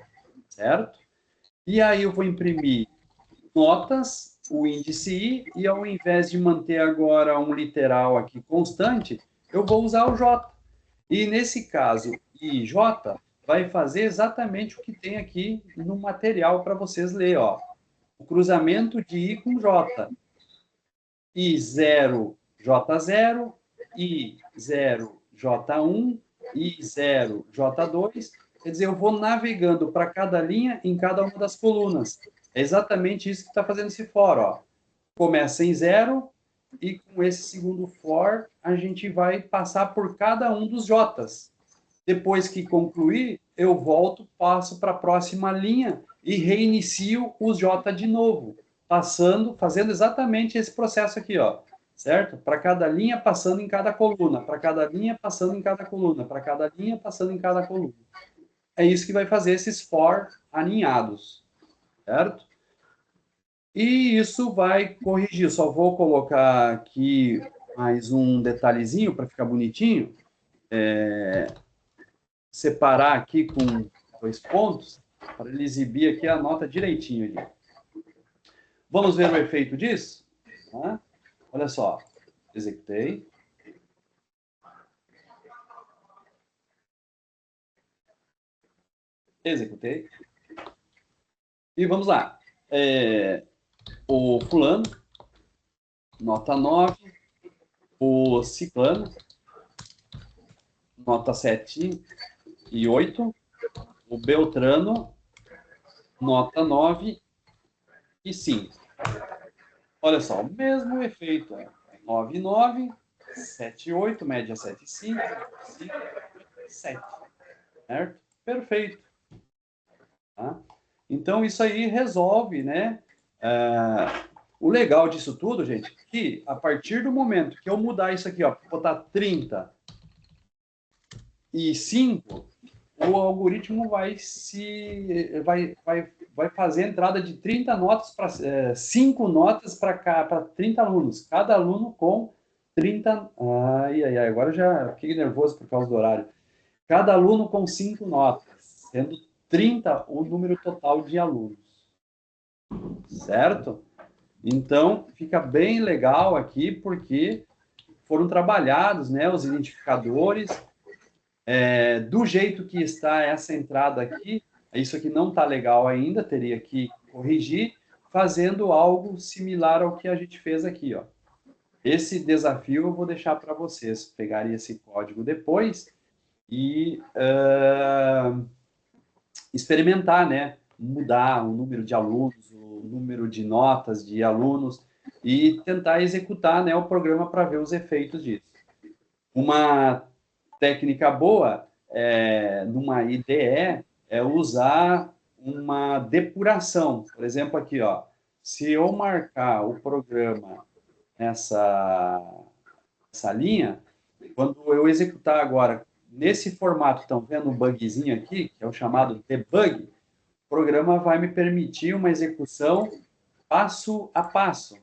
certo? E aí eu vou imprimir notas, o índice I, e ao invés de manter agora um literal aqui constante, eu vou usar o J. E nesse caso, IJ vai fazer exatamente o que tem aqui no material para vocês lerem. Ó. O cruzamento de I com J. I0, J0, I0, J1, I0, J2. Quer dizer, eu vou navegando para cada linha em cada uma das colunas. É exatamente isso que está fazendo esse for. Ó. Começa em 0 e com esse segundo for a gente vai passar por cada um dos J's. Depois que concluir, eu volto, passo para a próxima linha e reinicio os J de novo, fazendo exatamente esse processo aqui, ó. Certo? Para cada linha, passando em cada coluna. Para cada linha, passando em cada coluna. Para cada linha, passando em cada coluna. É isso que vai fazer esses for aninhados, certo? E isso vai corrigir. Só vou colocar aqui mais um detalhezinho para ficar bonitinho. Separar aqui com 2 pontos, para ele exibir aqui a nota direitinho. Ali. Vamos ver o efeito disso? Tá? Olha só. Executei. Executei. E vamos lá. O fulano, nota 9. O ciclano, nota 7 e 8. O Beltrano, nota 9 e 5. Olha só, o mesmo efeito. 9, 9, 7, 8, média 7, 5, 5, 7. Certo? Perfeito. Tá? Então, isso aí resolve, né? O legal disso tudo, gente, que a partir do momento que eu mudar isso aqui, ó, botar 30 e 5, o algoritmo vai fazer a entrada de 30 notas para 5 notas para 30 alunos, cada aluno com 30. Agora eu já fiquei nervoso por causa do horário. Cada aluno com 5 notas, sendo 30 o número total de alunos. Certo? Então, fica bem legal aqui, porque foram trabalhados, né, os identificadores. Do jeito que está essa entrada aqui, isso aqui não está legal ainda, teria que corrigir, fazendo algo similar ao que a gente fez aqui, ó. Esse desafio eu vou deixar para vocês pegarem esse código depois e experimentar, né? Mudar o número de alunos, o número de notas de alunos e tentar executar, né, o programa para ver os efeitos disso. Uma técnica boa numa IDE é usar uma depuração. Por exemplo, aqui, ó, se eu marcar o programa nessa linha, quando eu executar agora nesse formato, estão vendo um bugzinho aqui, que é o chamado debug, o programa vai me permitir uma execução passo a passo,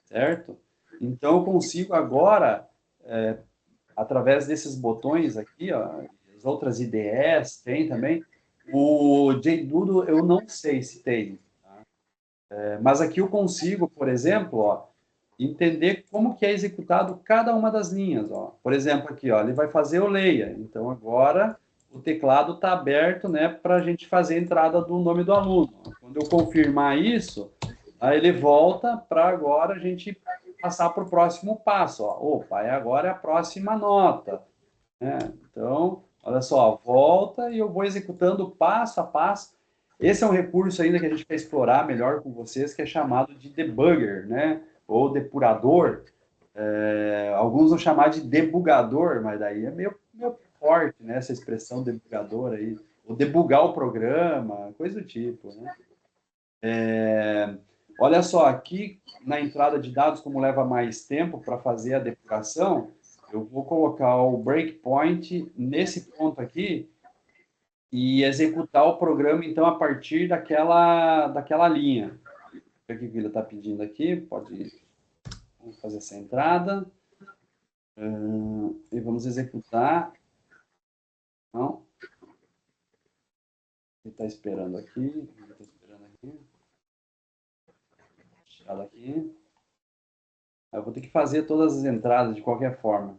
certo? Então, eu consigo agora, através desses botões aqui, ó, as outras IDEs tem também, o JDoodle eu não sei se tem, tá? Mas aqui eu consigo, por exemplo, ó, entender como que é executado cada uma das linhas, ó. Por exemplo, aqui, ó, ele vai fazer o leia. Então, agora, o teclado está aberto, né, para a gente fazer a entrada do nome do aluno. Quando eu confirmar isso, aí ele volta para agora a gente passar para o próximo passo, ó. Opa, agora é a próxima nota. Então, olha só, volta e eu vou executando passo a passo. Esse é um recurso ainda que a gente quer explorar melhor com vocês, que é chamado de debugger, né? Ou depurador. Alguns vão chamar de debugador, mas daí é meio forte, né? Essa expressão debugador aí. Ou debugar o programa, coisa do tipo, né? Olha só, aqui na entrada de dados, como leva mais tempo para fazer a depuração, eu vou colocar o breakpoint nesse ponto aqui e executar o programa, então, a partir daquela linha. O que ele está pedindo aqui? Vamos fazer essa entrada. E vamos executar. Não. Ele está esperando aqui. Ele está esperando aqui. Tirar daqui. Eu vou ter que fazer todas as entradas de qualquer forma.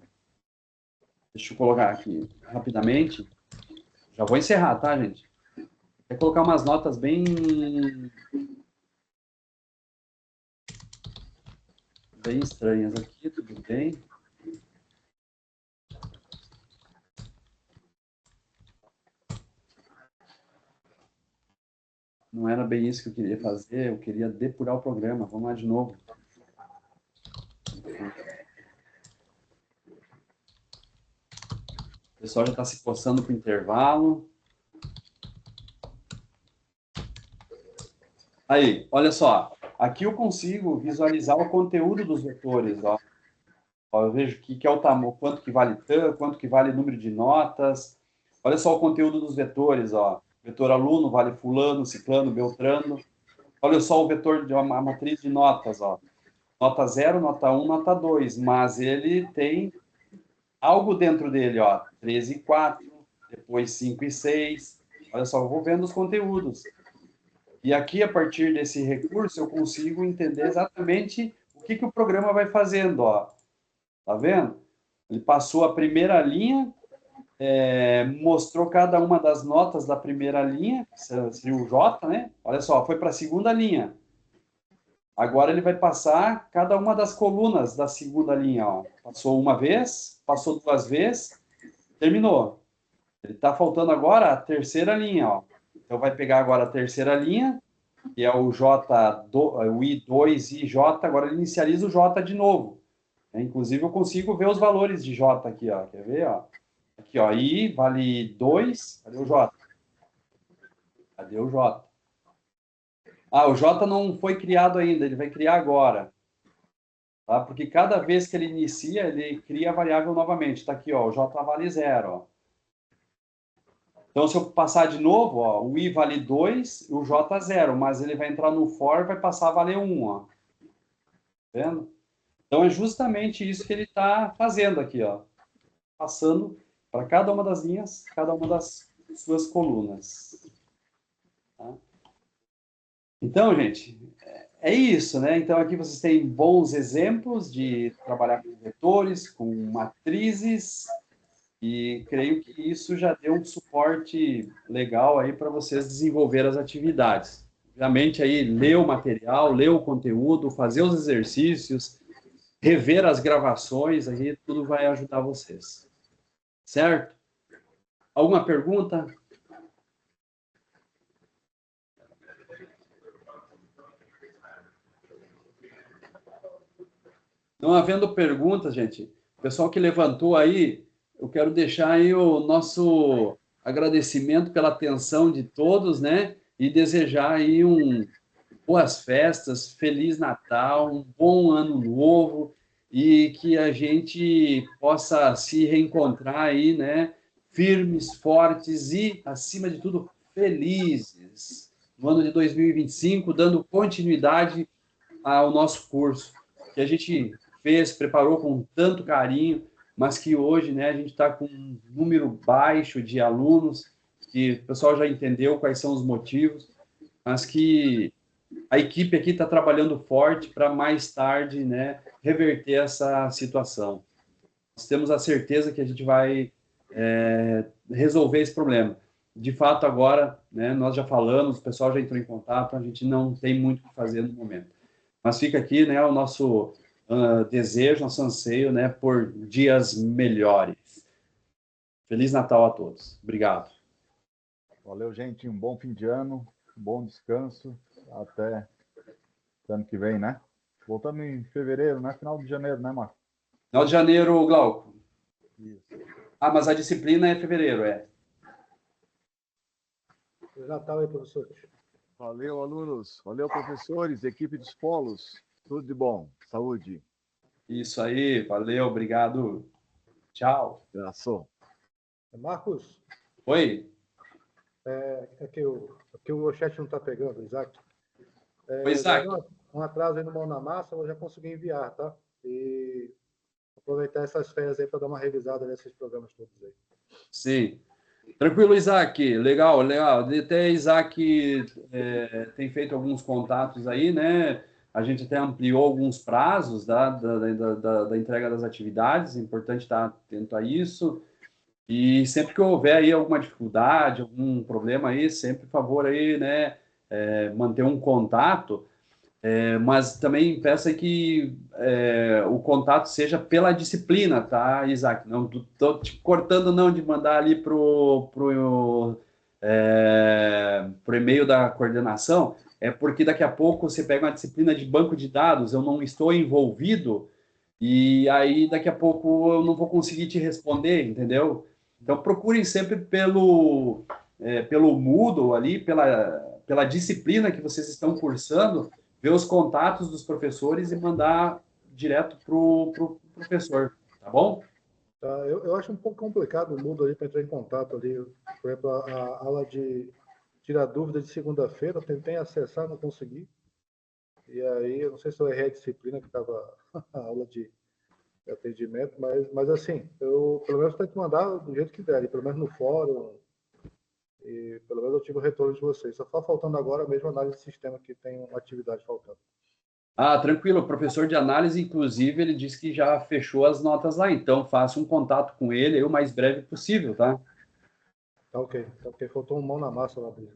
Deixa eu colocar aqui rapidamente. Já vou encerrar, tá, gente? Vou colocar umas notas bem estranhas aqui, tudo bem. Não era bem isso que eu queria fazer, eu queria depurar o programa. Vamos lá de novo. O pessoal já está se coçando para o intervalo. Aí, olha só. Aqui eu consigo visualizar o conteúdo dos vetores, ó. Eu vejo que é o tamanho, quanto que vale quanto que vale o número de notas. Olha só o conteúdo dos vetores, ó. Vetor aluno vale fulano, ciclano, beltrano. Olha só o vetor de uma matriz de notas, ó. Nota 0, nota 1, nota 2, mas ele tem algo dentro dele, ó. 13 e 4, depois 5 e 6. Olha só, eu vou vendo os conteúdos. E aqui, a partir desse recurso, eu consigo entender exatamente o que o programa vai fazendo, ó. Tá vendo? Ele passou a primeira linha, mostrou cada uma das notas da primeira linha, que seria o J, né? Olha só, foi para a segunda linha. Agora ele vai passar cada uma das colunas da segunda linha, ó. Passou uma vez, passou duas vezes, terminou. Ele está faltando agora a terceira linha, ó. Então vai pegar agora a terceira linha, que é o o I2 e J, agora ele inicializa o J de novo. Inclusive, eu consigo ver os valores de J aqui, ó. Quer ver, ó? Aqui, ó, I vale 2, cadê o J? Cadê o J? Ah, o J não foi criado ainda, ele vai criar agora. Tá? Porque cada vez que ele inicia, ele cria a variável novamente. Está aqui, ó, o J vale 0, ó. Então, se eu passar de novo, ó, o I vale 2, o J 0, mas ele vai entrar no for e vai passar a valer 1, ó. Tá vendo? Então, é justamente isso que ele está fazendo aqui, ó. Passando para cada uma das linhas, cada uma das suas colunas. Tá? Então, gente, é isso, né? Então, aqui vocês têm bons exemplos de trabalhar com vetores, com matrizes, e creio que isso já deu um suporte legal aí para vocês desenvolver as atividades. Obviamente, aí, ler o material, ler o conteúdo, fazer os exercícios, rever as gravações, aí tudo vai ajudar vocês. Certo? Alguma pergunta? Não havendo perguntas, gente, o pessoal que levantou aí, eu quero deixar aí o nosso agradecimento pela atenção de todos, né? E desejar aí boas festas, Feliz Natal, um bom ano novo e que a gente possa se reencontrar aí, né? Firmes, fortes e, acima de tudo, felizes no ano de 2025, dando continuidade ao nosso curso, que a gente fez, preparou com tanto carinho, mas que hoje, né, a gente está com um número baixo de alunos, que o pessoal já entendeu quais são os motivos, mas que a equipe aqui está trabalhando forte para mais tarde, né, reverter essa situação. Nós temos a certeza que a gente vai resolver esse problema. De fato, agora, né, nós já falamos, o pessoal já entrou em contato, a gente não tem muito o que fazer no momento. Mas fica aqui, né, o nosso desejo, nosso anseio, né, por dias melhores. Feliz Natal a todos. Obrigado. Valeu, gente. Um bom fim de ano, um bom descanso. Até ano que vem, né? Voltamos em fevereiro, né? Final de janeiro, né, Marcos? Final de janeiro, Glauco. Isso. Ah, mas a disciplina é fevereiro, é. Feliz Natal aí, professores. Valeu, alunos. Valeu, professores, equipe dos polos. Tudo de bom. Saúde. Isso aí, valeu, obrigado. Tchau. Abraço. Marcos, Oi? aqui o chat não está pegando, Isaac. Oi, Isaac. Um atraso aí no Mão na Massa, eu já consegui enviar, tá? E aproveitar essas férias aí para dar uma revisada nesses programas todos aí. Sim. Tranquilo, Isaac. Legal, legal. Até Isaac tem feito alguns contatos aí, né? A gente até ampliou alguns prazos da entrega das atividades. É importante estar atento a isso. E sempre que houver aí alguma dificuldade, algum problema aí, sempre, por favor, aí, né? Manter um contato. Mas também peça que o contato seja pela disciplina, tá, Isaac? Não estou te cortando não de mandar ali pro e-mail da coordenação, é porque daqui a pouco você pega uma disciplina de banco de dados, eu não estou envolvido, e aí daqui a pouco eu não vou conseguir te responder, entendeu? Então procurem sempre pelo Moodle ali, pela disciplina que vocês estão cursando, ver os contatos dos professores e mandar direto para o professor, tá bom? Tá, eu acho um pouco complicado o Moodle ali para entrar em contato ali. Por exemplo, a aula de tirar dúvida de segunda-feira, eu tentei acessar, não consegui. E aí, eu não sei se eu errei a disciplina que estava a aula de atendimento, mas assim, eu pelo menos tento mandar do jeito que der, pelo menos no fórum, e pelo menos eu tive o retorno de vocês. Só está faltando agora mesmo a análise de sistema, que tem uma atividade faltando. Ah, tranquilo, o professor de análise, inclusive, ele disse que já fechou as notas lá, então faça um contato com ele aí o mais breve possível, tá? Tá ok. Faltou um mão na massa lá dele.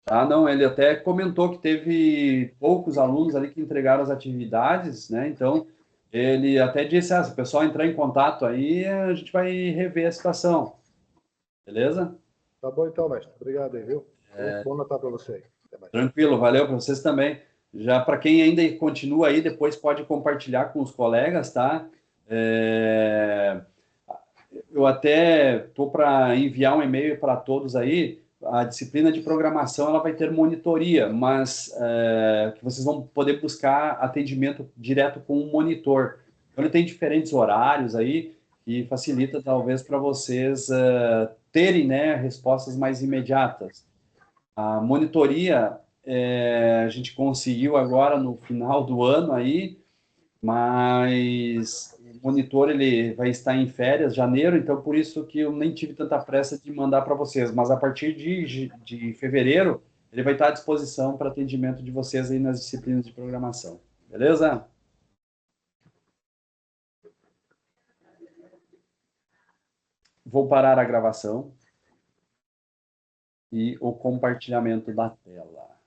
Tá, não, ele até comentou que teve poucos alunos ali que entregaram as atividades, né? Então, ele até disse, se o pessoal entrar em contato aí, a gente vai rever a situação. Beleza? Tá bom então, mestre. Obrigado aí, viu? Bom Natal para você aí. Tranquilo, valeu para vocês também. Já para quem ainda continua aí, depois pode compartilhar com os colegas, tá? Eu até estou para enviar um e-mail para todos aí. A disciplina de programação ela vai ter monitoria, mas que vocês vão poder buscar atendimento direto com o monitor. Então, ele tem diferentes horários aí e facilita talvez para vocês terem, né, respostas mais imediatas. A monitoria a gente conseguiu agora no final do ano aí, mas o monitor ele vai estar em férias, janeiro, então por isso que eu nem tive tanta pressa de mandar para vocês, mas a partir de fevereiro ele vai estar à disposição para atendimento de vocês aí nas disciplinas de programação, beleza? Vou parar a gravação e o compartilhamento da tela.